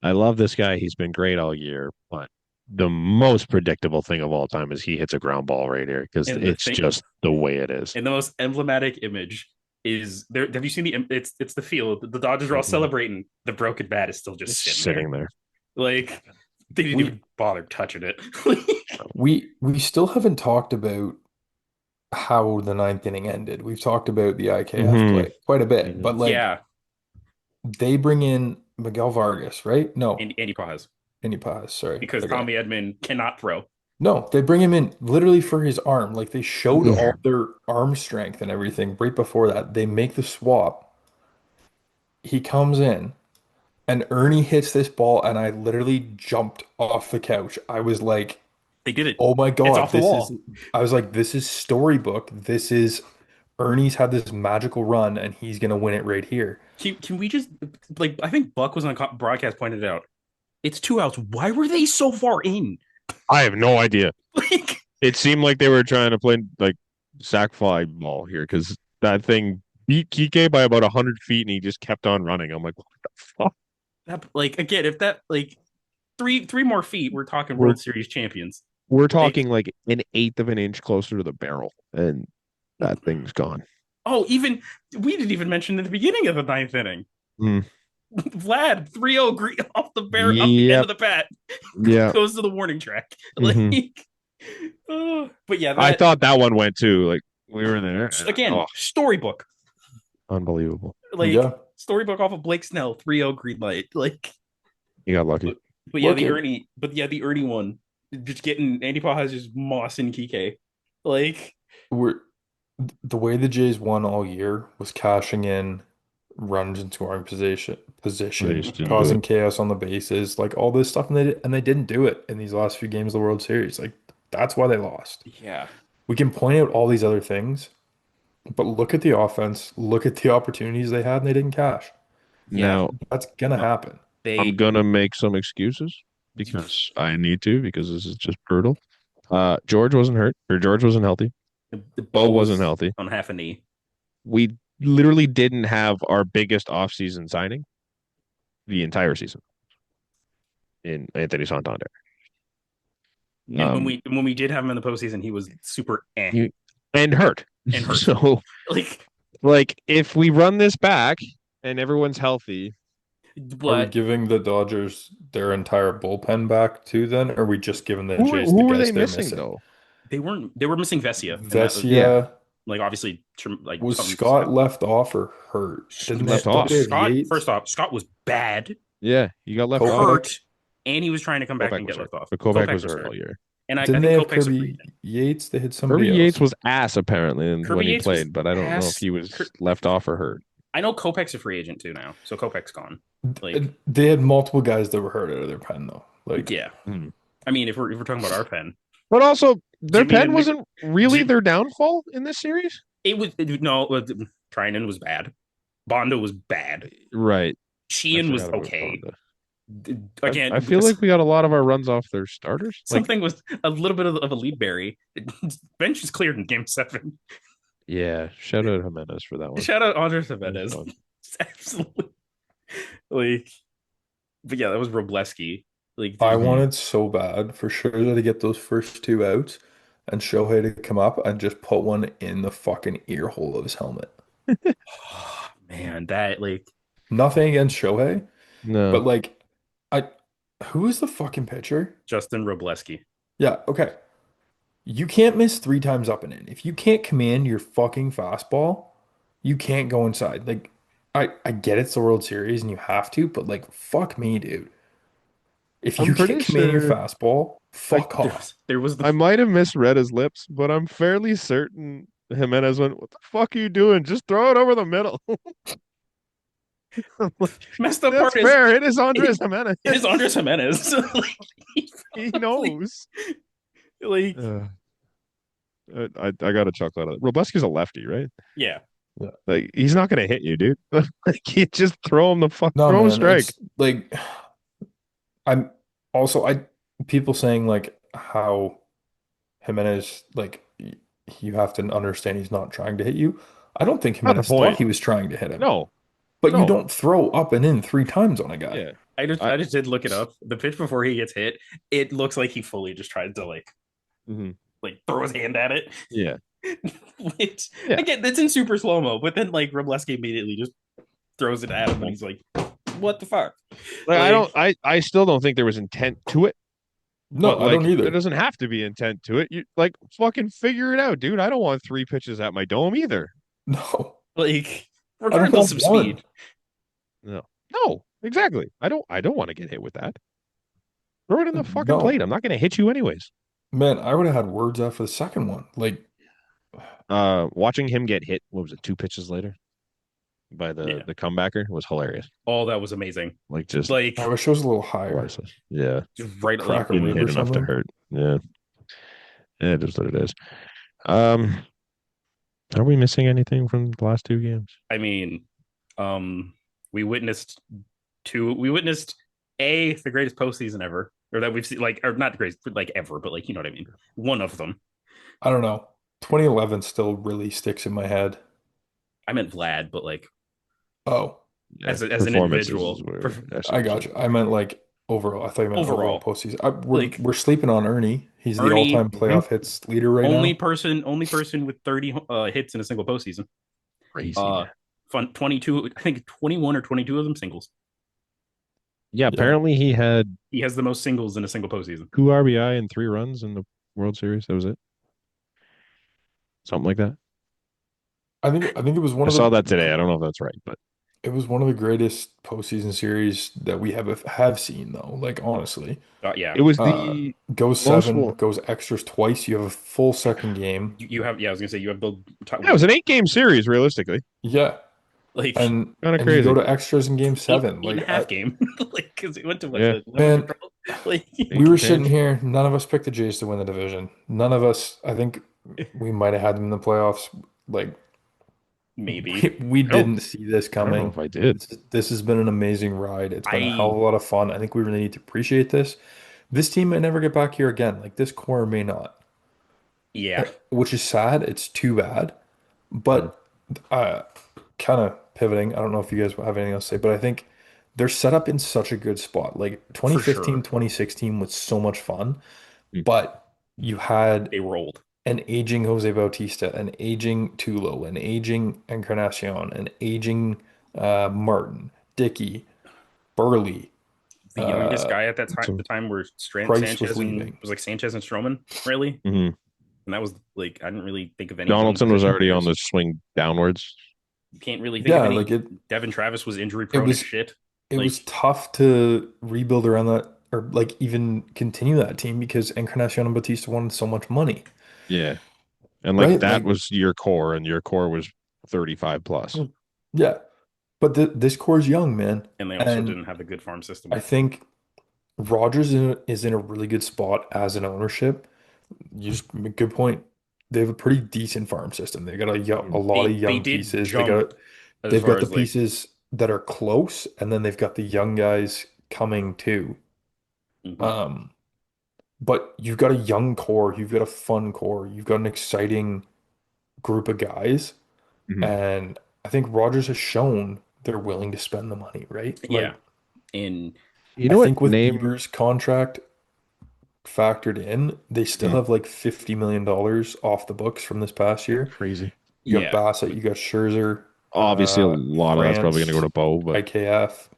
Speaker 1: I love this guy. He's been great all year, but the most predictable thing of all time is he hits a ground ball right here because
Speaker 3: And the
Speaker 1: it's
Speaker 3: thing
Speaker 1: just the way it is.
Speaker 3: and the most emblematic image is there. Have you seen it's the field. The Dodgers are all
Speaker 1: Mm-mm.
Speaker 3: celebrating. The broken bat is still just
Speaker 1: It's
Speaker 3: sitting
Speaker 1: sitting
Speaker 3: there.
Speaker 1: there.
Speaker 3: Like they didn't
Speaker 2: We
Speaker 3: even bother touching it.
Speaker 2: we still haven't talked about how the ninth inning ended. We've talked about the IKF
Speaker 1: Hmm.
Speaker 2: play quite a bit,
Speaker 1: Hmm.
Speaker 2: but like
Speaker 3: Yeah,
Speaker 2: they bring in Miguel Vargas, right? No,
Speaker 3: Andy Paz,
Speaker 2: Andy Paz, sorry,
Speaker 3: because
Speaker 2: the guy.
Speaker 3: Tommy Edman cannot throw.
Speaker 2: No, they bring him in literally for his arm. Like they showed
Speaker 1: Yeah.
Speaker 2: all their arm strength and everything right before that. They make the swap. He comes in and Ernie hits this ball, and I literally jumped off the couch. I was like,
Speaker 3: They did it.
Speaker 2: oh my
Speaker 3: It's
Speaker 2: God,
Speaker 3: off the
Speaker 2: this is,
Speaker 3: wall.
Speaker 2: I was like, this is storybook. This is Ernie's had this magical run, and he's gonna win it right here.
Speaker 3: Can we just like I think Buck was on broadcast pointed it out. It's 2 outs. Why were they so far in?
Speaker 1: I have no idea.
Speaker 3: Like
Speaker 1: It seemed like they were trying to play like sack fly ball here because that thing beat Kike by about 100 feet and he just kept on running. I'm like, what the fuck?
Speaker 3: like again, if that like three more feet, we're talking
Speaker 1: We're
Speaker 3: World Series champions.
Speaker 1: we're
Speaker 3: Like
Speaker 1: talking like an eighth of an inch closer to the barrel, and that thing's gone.
Speaker 3: oh, even we didn't even mention in the beginning of the ninth inning.
Speaker 1: Mm.
Speaker 3: Vlad 3-0 green off off the end
Speaker 1: Yep.
Speaker 3: of the bat
Speaker 1: Yeah.
Speaker 3: goes to the warning track.
Speaker 1: Hmm.
Speaker 3: Like but yeah,
Speaker 1: I
Speaker 3: that
Speaker 1: thought that one went too. Like we were there.
Speaker 3: again,
Speaker 1: Oh,
Speaker 3: storybook.
Speaker 1: unbelievable.
Speaker 3: Like
Speaker 2: Yeah,
Speaker 3: storybook off of Blake Snell, 3-0 green light. Like
Speaker 1: You got lucky.
Speaker 3: but yeah,
Speaker 2: look at
Speaker 3: the Ernie one, just getting Andy Paul has just moss and Kike. Like
Speaker 2: we're the way the Jays won all year was cashing in runs in scoring
Speaker 1: They
Speaker 2: position,
Speaker 1: just didn't do
Speaker 2: causing
Speaker 1: it.
Speaker 2: chaos on the bases, like all this stuff, and they didn't do it in these last few games of the World Series. Like that's why they lost.
Speaker 3: yeah.
Speaker 2: We can point out all these other things, but look at the offense, look at the opportunities they had, and they didn't cash.
Speaker 3: Yeah.
Speaker 1: Now
Speaker 2: That's gonna happen.
Speaker 1: I'm
Speaker 3: They
Speaker 1: gonna make some excuses because I need to because this is just brutal. George wasn't hurt or George wasn't healthy.
Speaker 3: the
Speaker 1: Bo
Speaker 3: Bo
Speaker 1: wasn't
Speaker 3: was
Speaker 1: healthy.
Speaker 3: on half a knee.
Speaker 1: We literally didn't have our biggest offseason signing the entire season. in Anthony Santander.
Speaker 3: And when
Speaker 1: Um,
Speaker 3: we did have him in the postseason, he was super
Speaker 1: you and hurt.
Speaker 3: and hurt.
Speaker 1: So,
Speaker 3: Like,
Speaker 1: like, if we run this back and everyone's healthy,
Speaker 2: Are we
Speaker 3: but
Speaker 2: giving the Dodgers their entire bullpen back too then? Or are we just giving the Jays the
Speaker 1: who were
Speaker 2: guys
Speaker 1: they
Speaker 2: they're
Speaker 1: missing
Speaker 2: missing?
Speaker 1: though?
Speaker 3: they were missing Vesia, and that was
Speaker 2: Vesia,
Speaker 1: Yeah,
Speaker 3: like obviously like
Speaker 2: was
Speaker 3: something's
Speaker 2: Scott
Speaker 3: happened.
Speaker 2: left off or hurt?
Speaker 1: he left
Speaker 2: Don't
Speaker 1: off.
Speaker 2: they have
Speaker 3: Scott,
Speaker 2: Yates?
Speaker 3: first off, Scott was bad,
Speaker 1: Yeah, he got left off.
Speaker 2: Kopech?
Speaker 3: hurt, and he was trying to come back
Speaker 1: Kopech
Speaker 3: and
Speaker 1: was
Speaker 3: get
Speaker 1: hurt,
Speaker 3: left off.
Speaker 1: but Kopech
Speaker 3: Kopech
Speaker 1: was
Speaker 3: was
Speaker 1: hurt
Speaker 3: hurt,
Speaker 1: all year.
Speaker 3: and I
Speaker 2: Didn't they
Speaker 3: think
Speaker 2: have
Speaker 3: Kopech's a free
Speaker 2: Kirby
Speaker 3: agent.
Speaker 2: Yates? They had
Speaker 1: Kirby
Speaker 2: somebody
Speaker 1: Yates
Speaker 2: else.
Speaker 1: was ass apparently when
Speaker 3: Kirby
Speaker 1: he
Speaker 3: Yates was
Speaker 1: played, but I don't know if
Speaker 3: ass.
Speaker 1: he was left off or hurt.
Speaker 3: I know Kopech's a free agent too now, so Kopech's gone. Like,
Speaker 2: They had multiple guys that were hurt out of their pen though. Like,
Speaker 3: yeah.
Speaker 1: Hmm.
Speaker 3: I mean, if we're talking about our pen,
Speaker 1: But also, their
Speaker 3: Jimmy
Speaker 1: pen
Speaker 3: and
Speaker 1: wasn't really
Speaker 3: Jim,
Speaker 1: their downfall in this series.
Speaker 3: no, Trinan was bad. Bondo was bad.
Speaker 1: Right. I
Speaker 3: Sheehan was
Speaker 1: forgot about
Speaker 3: okay.
Speaker 1: Bonda. I
Speaker 3: Again,
Speaker 1: feel like we got a lot of our runs off their starters. Like,
Speaker 3: something was a little bit of a lead berry. Bench is cleared in game 7.
Speaker 1: yeah, shout out Jimenez for that one.
Speaker 3: Shout out Andres
Speaker 1: That was
Speaker 3: Jimenez.
Speaker 1: fun.
Speaker 3: Absolutely. Like, but yeah, that was Robleski. Like,
Speaker 2: I
Speaker 1: Mhm.
Speaker 2: wanted so bad for sure to get those first two outs and Shohei to come up and just put one in the fucking ear hole of his helmet.
Speaker 3: man, that like
Speaker 2: Nothing against Shohei,
Speaker 1: No,
Speaker 2: but like, I who is the fucking pitcher?
Speaker 3: Justin Robleski.
Speaker 2: Yeah, okay. You can't miss three times up and in. If you can't command your fucking fastball, you can't go inside. Like, I get it's the World Series and you have to, but like, fuck me, dude. If
Speaker 1: I'm
Speaker 2: you can't
Speaker 1: pretty
Speaker 2: command your
Speaker 1: sure
Speaker 2: fastball,
Speaker 1: I
Speaker 2: fuck
Speaker 3: There
Speaker 2: off.
Speaker 3: was there was
Speaker 1: I
Speaker 3: the
Speaker 1: might have misread his lips, but I'm fairly certain Jimenez went, "What the fuck are you doing? Just throw it over the middle." I'm like,
Speaker 3: messed up
Speaker 1: that's
Speaker 3: part is
Speaker 1: fair. It is
Speaker 3: it,
Speaker 1: Andres Jimenez.
Speaker 3: it is Andres Jimenez. Like,
Speaker 1: He
Speaker 3: like,
Speaker 1: knows.
Speaker 3: like,
Speaker 1: Uh, I got a chuckle out of it. Robleski's a lefty, right?
Speaker 3: yeah.
Speaker 2: Yeah.
Speaker 1: Like he's not gonna hit you, dude. Like you just throw him the fuck,
Speaker 2: No,
Speaker 1: throw him a
Speaker 2: man,
Speaker 1: strike.
Speaker 2: it's like I'm also I people saying like how Jimenez you have to understand he's not trying to hit you. I don't think
Speaker 1: Not the
Speaker 2: Jimenez thought
Speaker 1: point.
Speaker 2: he was trying to hit him.
Speaker 1: No,
Speaker 2: But you
Speaker 1: no.
Speaker 2: don't throw up and in three times on a guy.
Speaker 1: Yeah.
Speaker 3: I
Speaker 1: I
Speaker 3: just did look it up. The pitch before he gets hit, it looks like he fully just tried to
Speaker 1: mhm.
Speaker 3: like throw his hand at it.
Speaker 1: Yeah.
Speaker 3: Which
Speaker 1: Yeah.
Speaker 3: again, that's in super slow mo, but then like Robleski immediately just throws it at him, and he's like, "What the fuck?"
Speaker 1: Like I
Speaker 3: Like,
Speaker 1: don't I still don't think there was intent to it,
Speaker 2: No,
Speaker 1: but
Speaker 2: I don't
Speaker 1: like there
Speaker 2: either.
Speaker 1: doesn't have to be intent to it. You like fucking figure it out, dude. I don't want three pitches at my dome either.
Speaker 2: No,
Speaker 3: like
Speaker 2: I don't
Speaker 3: regardless
Speaker 2: want
Speaker 3: of
Speaker 2: one.
Speaker 3: speed.
Speaker 1: No. No, exactly. I don't want to get hit with that. Throw it in the fucking plate.
Speaker 2: No,
Speaker 1: I'm not gonna hit you anyways.
Speaker 2: man, I would have had words after the second one. Like,
Speaker 1: Watching him get hit, what was it, two pitches later by
Speaker 3: Yeah.
Speaker 1: the comebacker was hilarious.
Speaker 3: Oh, that was amazing.
Speaker 1: Like just
Speaker 3: Like
Speaker 2: I wish it was a little higher.
Speaker 1: priceless. Yeah.
Speaker 3: just right like
Speaker 2: Crack a
Speaker 1: Didn't
Speaker 2: rib
Speaker 1: hit
Speaker 2: or
Speaker 1: enough to
Speaker 2: something.
Speaker 1: hurt. Yeah. Yeah, it is what it is. Um, are we missing anything from the last two games?
Speaker 3: I mean, um, we witnessed we witnessed the greatest postseason ever, or that we've seen, like, or not the greatest, like ever, but like you know what I mean. One of them.
Speaker 2: I don't know. 2011 still really sticks in my head.
Speaker 3: I meant Vlad, but like
Speaker 2: Oh,
Speaker 1: Yeah,
Speaker 3: as an
Speaker 1: performances
Speaker 3: individual,
Speaker 1: were
Speaker 2: I got you. I meant like overall. I thought you meant overall
Speaker 3: overall,
Speaker 2: postseason.
Speaker 3: like
Speaker 2: We're sleeping on Ernie. He's the
Speaker 3: Ernie,
Speaker 2: all-time playoff hits leader right now.
Speaker 3: only person with 30 hits in a single postseason.
Speaker 1: crazy,
Speaker 3: Uh,
Speaker 1: man.
Speaker 3: 22, I think 21 or 22 of them singles.
Speaker 1: Yeah,
Speaker 2: Yeah.
Speaker 1: apparently he had
Speaker 3: He has the most singles in a single postseason.
Speaker 1: two RBI and three runs in the World Series. That was it. Something like that.
Speaker 2: I think it was one
Speaker 1: I
Speaker 2: of
Speaker 1: saw that today. I don't know if that's right, but
Speaker 2: it was one of the greatest postseason series that we have seen though. Like honestly.
Speaker 3: Yeah,
Speaker 1: it was
Speaker 2: Uh
Speaker 1: the
Speaker 2: goes
Speaker 1: most.
Speaker 2: seven, goes extras twice. You have a full second game.
Speaker 3: you have. Yeah, I was gonna say you have the
Speaker 1: Yeah, it was an 8 game series, realistically.
Speaker 2: Yeah.
Speaker 3: like
Speaker 1: Kind of
Speaker 2: And you go
Speaker 1: crazy.
Speaker 2: to extras in game seven.
Speaker 3: eight and a
Speaker 2: Like
Speaker 3: half game, like because it went to what
Speaker 1: Yeah,
Speaker 3: the 11 to
Speaker 2: man,
Speaker 3: 12? Like
Speaker 1: eight
Speaker 2: we
Speaker 1: and
Speaker 2: were sitting
Speaker 1: change.
Speaker 2: here, none of us picked the Jays to win the division. None of us, I think we might have had them in the playoffs. Like
Speaker 3: maybe
Speaker 2: we
Speaker 1: I don't.
Speaker 2: didn't see this
Speaker 1: I don't know
Speaker 2: coming.
Speaker 1: if I did.
Speaker 2: This has been an amazing ride. It's been a hell of
Speaker 3: I
Speaker 2: a lot of fun. I think we really need to appreciate this. This team may never get back here again. Like this core may not,
Speaker 3: yeah
Speaker 2: which is sad. It's too bad.
Speaker 1: Mhm.
Speaker 2: But kind of pivoting. I don't know if you guys have anything else to say, but I think they're set up in such a good spot. Like
Speaker 3: for
Speaker 2: 2015,
Speaker 3: sure.
Speaker 2: 2016 was so much fun,
Speaker 1: Mm.
Speaker 2: but you had
Speaker 3: They were old.
Speaker 2: an aging Jose Bautista, an aging Tulo, an aging Encarnacion, an aging Martin, Dickey, Burley,
Speaker 3: The youngest
Speaker 2: uh,
Speaker 3: guy at that time,
Speaker 1: So,
Speaker 3: the time were
Speaker 2: Price was
Speaker 3: Sanchez and
Speaker 2: leaving.
Speaker 3: was like Sanchez and Stroman, really,
Speaker 1: mhm.
Speaker 3: and that was like I didn't really think of any young
Speaker 1: Donaldson was
Speaker 3: position
Speaker 1: already on
Speaker 3: players.
Speaker 1: the swing downwards.
Speaker 3: You can't really think of
Speaker 2: Yeah,
Speaker 3: any. Devin Travis was injury
Speaker 2: it
Speaker 3: prone as
Speaker 2: was
Speaker 3: shit.
Speaker 2: it
Speaker 3: Like,
Speaker 2: was tough to rebuild around that or like even continue that team because Encarnacion and Batista wanted so much money,
Speaker 1: Yeah. And like
Speaker 2: right?
Speaker 1: that
Speaker 2: Like,
Speaker 1: was your core, and your core was 35 plus.
Speaker 2: yeah, but this core is young, man,
Speaker 3: and they also
Speaker 2: and
Speaker 3: didn't have a good farm system.
Speaker 2: I think Rogers is in a really good spot as an ownership. You just good point. They have a pretty decent farm system. They got a
Speaker 1: Mhm.
Speaker 2: lot of
Speaker 3: They
Speaker 2: young
Speaker 3: did
Speaker 2: pieces.
Speaker 3: jump as
Speaker 2: They've
Speaker 3: far
Speaker 2: got the
Speaker 3: as like
Speaker 2: pieces that are close, and then they've got the young guys coming too.
Speaker 3: mhm.
Speaker 2: Um, but you've got a young core, you've got a fun core, you've got an exciting group of guys,
Speaker 1: Mhm.
Speaker 2: and I think Rogers has shown they're willing to spend the money, right?
Speaker 3: Yeah,
Speaker 2: Like
Speaker 3: and
Speaker 1: You
Speaker 2: I
Speaker 1: know what
Speaker 2: think with
Speaker 1: name?
Speaker 2: Bieber's contract factored in, they still
Speaker 1: Mhm.
Speaker 2: have like $50 million off the books from this past year.
Speaker 1: Crazy.
Speaker 2: You got
Speaker 3: yeah,
Speaker 2: Bassett, you got Scherzer,
Speaker 1: Obviously, a lot of that's probably going to go
Speaker 2: France,
Speaker 1: to Bo, but
Speaker 2: IKF.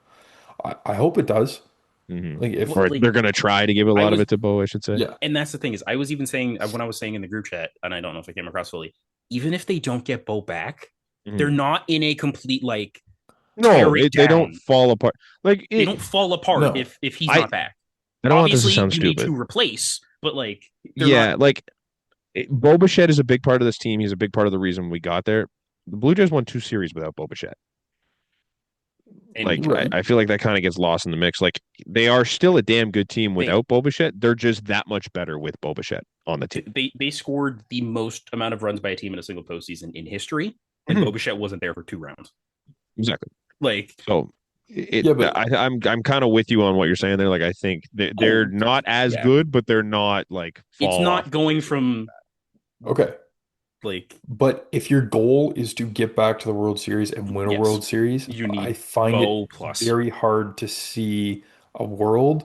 Speaker 2: I hope it does. Like if
Speaker 1: or
Speaker 3: like
Speaker 1: they're going to try to give a
Speaker 3: I
Speaker 1: lot of
Speaker 3: was,
Speaker 1: it to Bo, I should say.
Speaker 2: yeah.
Speaker 3: and that's the thing is I was even saying when I was saying in the group chat, and I don't know if I came across fully, even if they don't get Bo back, they're
Speaker 1: Mhm.
Speaker 3: not in a complete like
Speaker 1: No,
Speaker 3: tear it
Speaker 1: they don't
Speaker 3: down.
Speaker 1: fall apart. Like
Speaker 3: They
Speaker 1: it,
Speaker 3: don't fall apart
Speaker 2: No.
Speaker 3: if he's
Speaker 1: I
Speaker 3: not back.
Speaker 1: I don't want this to
Speaker 3: Obviously,
Speaker 1: sound
Speaker 3: you need
Speaker 1: stupid.
Speaker 3: to replace, but like they're not.
Speaker 1: Yeah, like Bo Bichette is a big part of this team. He's a big part of the reason we got there. The Blue Jays won two series without Bo Bichette.
Speaker 3: And
Speaker 1: Like
Speaker 2: Right.
Speaker 1: I feel like that kind of gets lost in the mix. Like they are still a damn good team
Speaker 3: they
Speaker 1: without Bo Bichette. They're just that much better with Bo Bichette on the team.
Speaker 3: they scored the most amount of runs by a team in a single postseason in history, and
Speaker 1: Mhm.
Speaker 3: Bobichette wasn't there for 2 rounds.
Speaker 1: Exactly.
Speaker 3: Like
Speaker 1: So
Speaker 2: Yeah, but
Speaker 1: I'm kind of with you on what you're saying there. Like I think they're
Speaker 3: oh
Speaker 1: not as
Speaker 3: yeah,
Speaker 1: good, but they're not like
Speaker 3: it's
Speaker 1: fall off
Speaker 3: not
Speaker 1: the
Speaker 3: going
Speaker 1: face of the
Speaker 3: from
Speaker 2: okay.
Speaker 3: like
Speaker 2: But if your goal is to get back to the World Series and win a
Speaker 3: yes,
Speaker 2: World Series,
Speaker 3: you
Speaker 2: I
Speaker 3: need
Speaker 2: find it
Speaker 3: Bo plus.
Speaker 2: very hard to see a world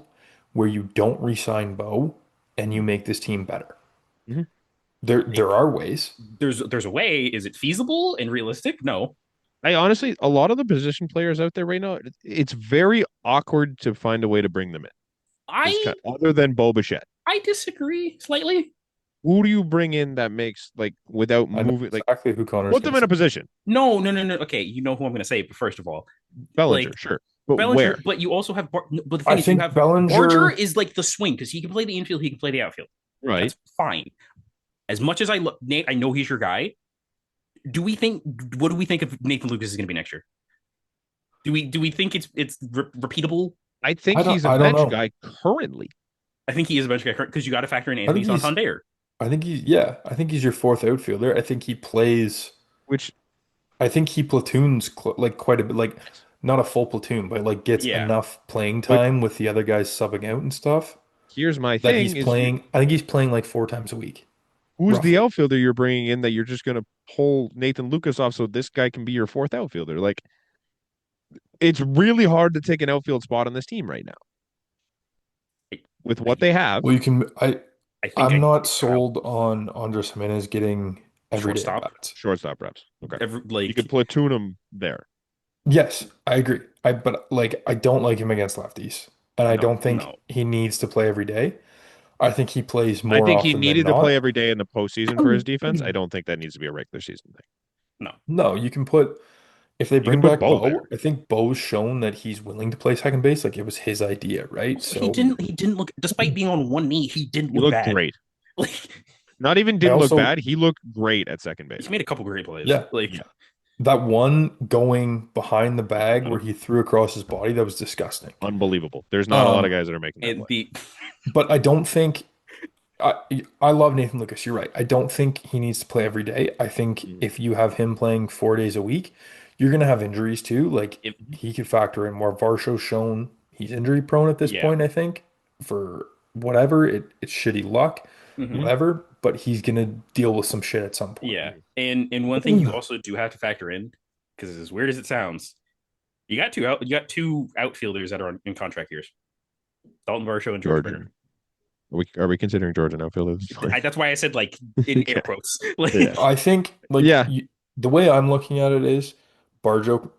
Speaker 2: where you don't re-sign Bo and you
Speaker 1: earth.
Speaker 2: make this team better.
Speaker 1: Mhm.
Speaker 2: There are ways.
Speaker 3: There's a way. Is it feasible and realistic? No.
Speaker 1: I honestly, a lot of the position players out there right now, it's very awkward to find a way to bring them in. Is
Speaker 3: I
Speaker 1: kind other than Bo Bichette.
Speaker 3: I disagree slightly.
Speaker 1: Who do you bring in that makes like without
Speaker 2: I know
Speaker 1: moving like
Speaker 2: exactly who Connor's
Speaker 1: put
Speaker 2: going
Speaker 1: them
Speaker 2: to
Speaker 1: in a
Speaker 2: say.
Speaker 1: position?
Speaker 3: No, no, no, no. Okay, you know who I'm going to say. But first of all,
Speaker 1: Bellinger,
Speaker 3: like
Speaker 1: sure, but
Speaker 3: Bellinger,
Speaker 1: where?
Speaker 3: but you also have. But the
Speaker 2: I
Speaker 3: thing is, you
Speaker 2: think
Speaker 3: have Barger
Speaker 2: Bellinger,
Speaker 3: is like the swing because he can play the infield, he can play the outfield.
Speaker 1: Right.
Speaker 3: That's fine. As much as I look, Nate, I know he's your guy. Do we think? What do we think of Nathan Lucas is going to be next year? Do we think it's repeatable?
Speaker 1: I think he's a
Speaker 2: I don't
Speaker 1: bench
Speaker 2: know.
Speaker 1: guy currently,
Speaker 3: I think he is a bench guy because you got to factor in
Speaker 2: I
Speaker 3: Anthony
Speaker 2: think he's
Speaker 3: Santander.
Speaker 2: I think he's your fourth outfielder. I think he plays
Speaker 1: which
Speaker 2: I think he platoons like quite a bit, like not a full platoon, but like gets
Speaker 3: Yeah,
Speaker 2: enough playing
Speaker 1: but
Speaker 2: time with the other guys subbing out and stuff
Speaker 1: here's my
Speaker 2: that he's
Speaker 1: thing is
Speaker 2: playing. I think he's playing like 4 times a week,
Speaker 1: who's the
Speaker 2: roughly.
Speaker 1: outfielder you're bringing in that you're just going to pull Nathan Lucas off so this guy can be your fourth outfielder? Like it's really hard to take an outfield spot on this team right now
Speaker 3: I,
Speaker 1: with what
Speaker 3: I,
Speaker 1: they have.
Speaker 2: Well, you can.
Speaker 3: I think
Speaker 2: I'm
Speaker 3: I
Speaker 2: not
Speaker 3: uh,
Speaker 2: sold on Andres Gimenez getting everyday at
Speaker 3: shortstop.
Speaker 2: bats.
Speaker 1: Shortstop reps. Okay. You could
Speaker 3: Like
Speaker 1: platoon him there.
Speaker 2: Yes, I agree. But like I don't like him against lefties, and I
Speaker 3: no,
Speaker 2: don't think
Speaker 3: no,
Speaker 2: he needs to play every day. I think he plays
Speaker 1: I
Speaker 2: more
Speaker 1: think he
Speaker 2: often than
Speaker 1: needed to play
Speaker 2: not.
Speaker 1: every day in the postseason for his defense. I don't think that needs to be a regular season thing.
Speaker 3: no.
Speaker 2: No, you can put if they
Speaker 1: You could
Speaker 2: bring
Speaker 1: put
Speaker 2: back
Speaker 1: Bo there.
Speaker 2: Bo, I think Bo's shown that he's willing to play second base. Like it was his idea, right?
Speaker 3: Also, he
Speaker 2: So
Speaker 3: didn't. He didn't look, despite being on one knee, he didn't
Speaker 1: He
Speaker 3: look
Speaker 1: looked
Speaker 3: bad.
Speaker 1: great.
Speaker 3: Like
Speaker 1: Not even
Speaker 2: I
Speaker 1: didn't look
Speaker 2: also,
Speaker 1: bad. He looked great at second
Speaker 3: he
Speaker 1: base.
Speaker 3: made a couple great plays.
Speaker 2: yeah,
Speaker 3: Like
Speaker 1: Yeah.
Speaker 2: that one going behind the bag
Speaker 1: Uh,
Speaker 2: where he threw across his body, that was disgusting.
Speaker 1: Unbelievable. There's not a lot of
Speaker 2: Um,
Speaker 1: guys that are making that
Speaker 3: and
Speaker 1: play.
Speaker 3: the
Speaker 2: but I don't think I love Nathan Lucas. You're right. I don't think he needs to play every day. I think
Speaker 1: Mhm.
Speaker 2: if you have him playing 4 days a week, you're gonna have injuries too. Like
Speaker 3: if
Speaker 2: he could factor in more. Varsho's shown he's injury prone at this
Speaker 3: yeah,
Speaker 2: point, I think, for whatever. It's shitty luck,
Speaker 3: hmm
Speaker 2: whatever, but he's gonna deal with some shit at some point.
Speaker 3: yeah, and one thing you also do have to factor in because as weird as it sounds, You got two outfielders that are in contract years. Dalton Varsho and George Springer.
Speaker 1: Georgia. Are we considering Georgia an outfielder at this point?
Speaker 3: That's why I said like in air
Speaker 1: Yeah.
Speaker 3: quotes. Like
Speaker 1: Yeah.
Speaker 2: I think like
Speaker 1: Yeah.
Speaker 2: the way I'm looking at it is Barjo,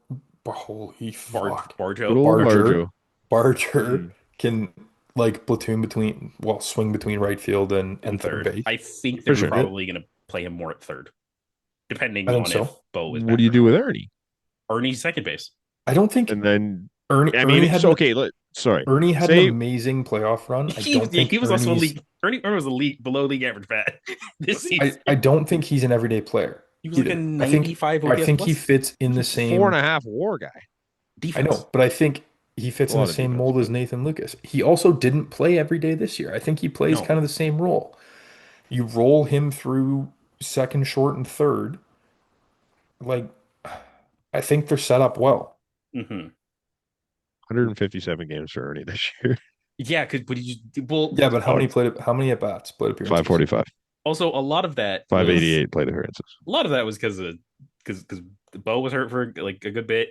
Speaker 2: holy fuck,
Speaker 1: Good
Speaker 3: Barjo.
Speaker 1: old
Speaker 2: Barger,
Speaker 1: Barjo.
Speaker 2: Barger
Speaker 1: Mm.
Speaker 2: can like platoon swing between right field
Speaker 3: And
Speaker 2: and third
Speaker 3: third.
Speaker 2: base.
Speaker 3: I think
Speaker 1: For
Speaker 3: they're
Speaker 1: sure.
Speaker 2: Legit.
Speaker 3: probably going to play him more at third,
Speaker 2: I
Speaker 3: depending
Speaker 2: think
Speaker 3: on if
Speaker 2: so.
Speaker 3: Bo is
Speaker 1: What do
Speaker 3: back
Speaker 1: you
Speaker 3: or
Speaker 1: do
Speaker 3: not.
Speaker 1: with Ernie?
Speaker 3: Ernie's second base.
Speaker 2: I don't think
Speaker 1: And then,
Speaker 2: Ernie
Speaker 1: I mean,
Speaker 2: Ernie
Speaker 1: it's
Speaker 2: had an
Speaker 1: okay. Sorry.
Speaker 2: Ernie had an
Speaker 1: Say
Speaker 2: amazing playoff run. I don't think
Speaker 3: He was also a
Speaker 2: Ernie's
Speaker 3: league. Ernie was a league below league average bat this season.
Speaker 2: I don't think he's an everyday player
Speaker 3: He was like a
Speaker 2: either.
Speaker 3: 95
Speaker 2: I
Speaker 3: OPS
Speaker 2: think he
Speaker 3: plus
Speaker 2: fits in
Speaker 1: he's
Speaker 2: the
Speaker 1: a four and
Speaker 2: same
Speaker 1: a half WAR guy.
Speaker 2: I
Speaker 3: defense.
Speaker 2: know, but I think he
Speaker 1: A
Speaker 2: fits in the
Speaker 1: lot of
Speaker 2: same
Speaker 1: defense,
Speaker 2: mold as
Speaker 1: but
Speaker 2: Nathan Lucas. He also didn't play every day this year. I think he plays kind
Speaker 3: No.
Speaker 2: of the same role. You roll him through second, short, and third. Like, I think they're set up well.
Speaker 3: Hmm.
Speaker 1: 157 games for Ernie this year.
Speaker 3: Yeah, because but you well
Speaker 2: Yeah, but
Speaker 1: Oh,
Speaker 2: how many at bats, plate appearances?
Speaker 1: 545,
Speaker 3: also a lot of that was
Speaker 1: 588 plate appearances.
Speaker 3: a lot of that was because Bo was hurt for like a good bit.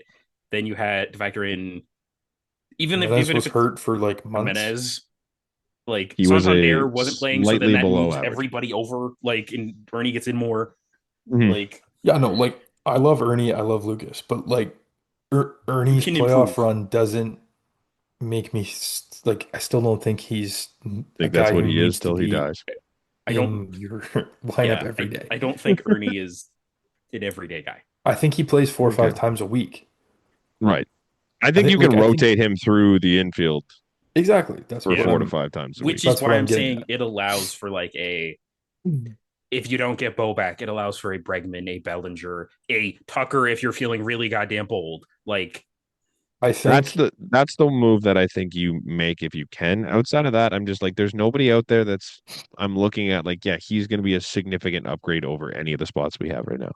Speaker 3: Then you had to factor in
Speaker 2: Jimenez
Speaker 3: even
Speaker 2: was
Speaker 3: if it's
Speaker 2: hurt for like months.
Speaker 3: Jimenez, like
Speaker 1: He was a
Speaker 3: Santander wasn't playing, so then
Speaker 1: slightly
Speaker 3: that
Speaker 1: below
Speaker 3: moves
Speaker 1: average.
Speaker 3: everybody over. Like and Ernie gets in more.
Speaker 1: Mhm.
Speaker 3: Like
Speaker 2: Yeah, no, like I love Ernie, I love Lucas, but like
Speaker 3: you
Speaker 2: Ernie's
Speaker 3: can
Speaker 2: playoff
Speaker 3: improve.
Speaker 2: run doesn't make me like I still don't think he's
Speaker 1: I
Speaker 2: a
Speaker 1: think that's
Speaker 2: guy
Speaker 1: what
Speaker 2: who
Speaker 1: he is
Speaker 2: needs to
Speaker 1: till he
Speaker 2: be
Speaker 1: dies.
Speaker 3: I don't.
Speaker 2: in your lineup
Speaker 3: Yeah,
Speaker 2: every day.
Speaker 3: I don't think Ernie is an everyday guy.
Speaker 2: I think he plays four or
Speaker 1: Okay.
Speaker 2: five times a week.
Speaker 1: Right. I think you can
Speaker 2: I think
Speaker 1: rotate him through the infield
Speaker 2: exactly. That's
Speaker 1: for
Speaker 3: Yeah,
Speaker 2: what
Speaker 1: four to
Speaker 2: I'm
Speaker 1: five times a week.
Speaker 3: which is
Speaker 2: that's what
Speaker 3: why
Speaker 2: I'm
Speaker 3: I'm
Speaker 2: getting
Speaker 3: saying
Speaker 2: at.
Speaker 3: it allows for like a if you don't get Bo back, it allows for a Bregman, a Bellinger, a Tucker if you're feeling really goddamn bold. Like
Speaker 2: I think
Speaker 1: That's the move that I think you make if you can. Outside of that, I'm just like there's nobody out there that's I'm looking at like, yeah, he's gonna be a significant upgrade over any of the spots we have right now.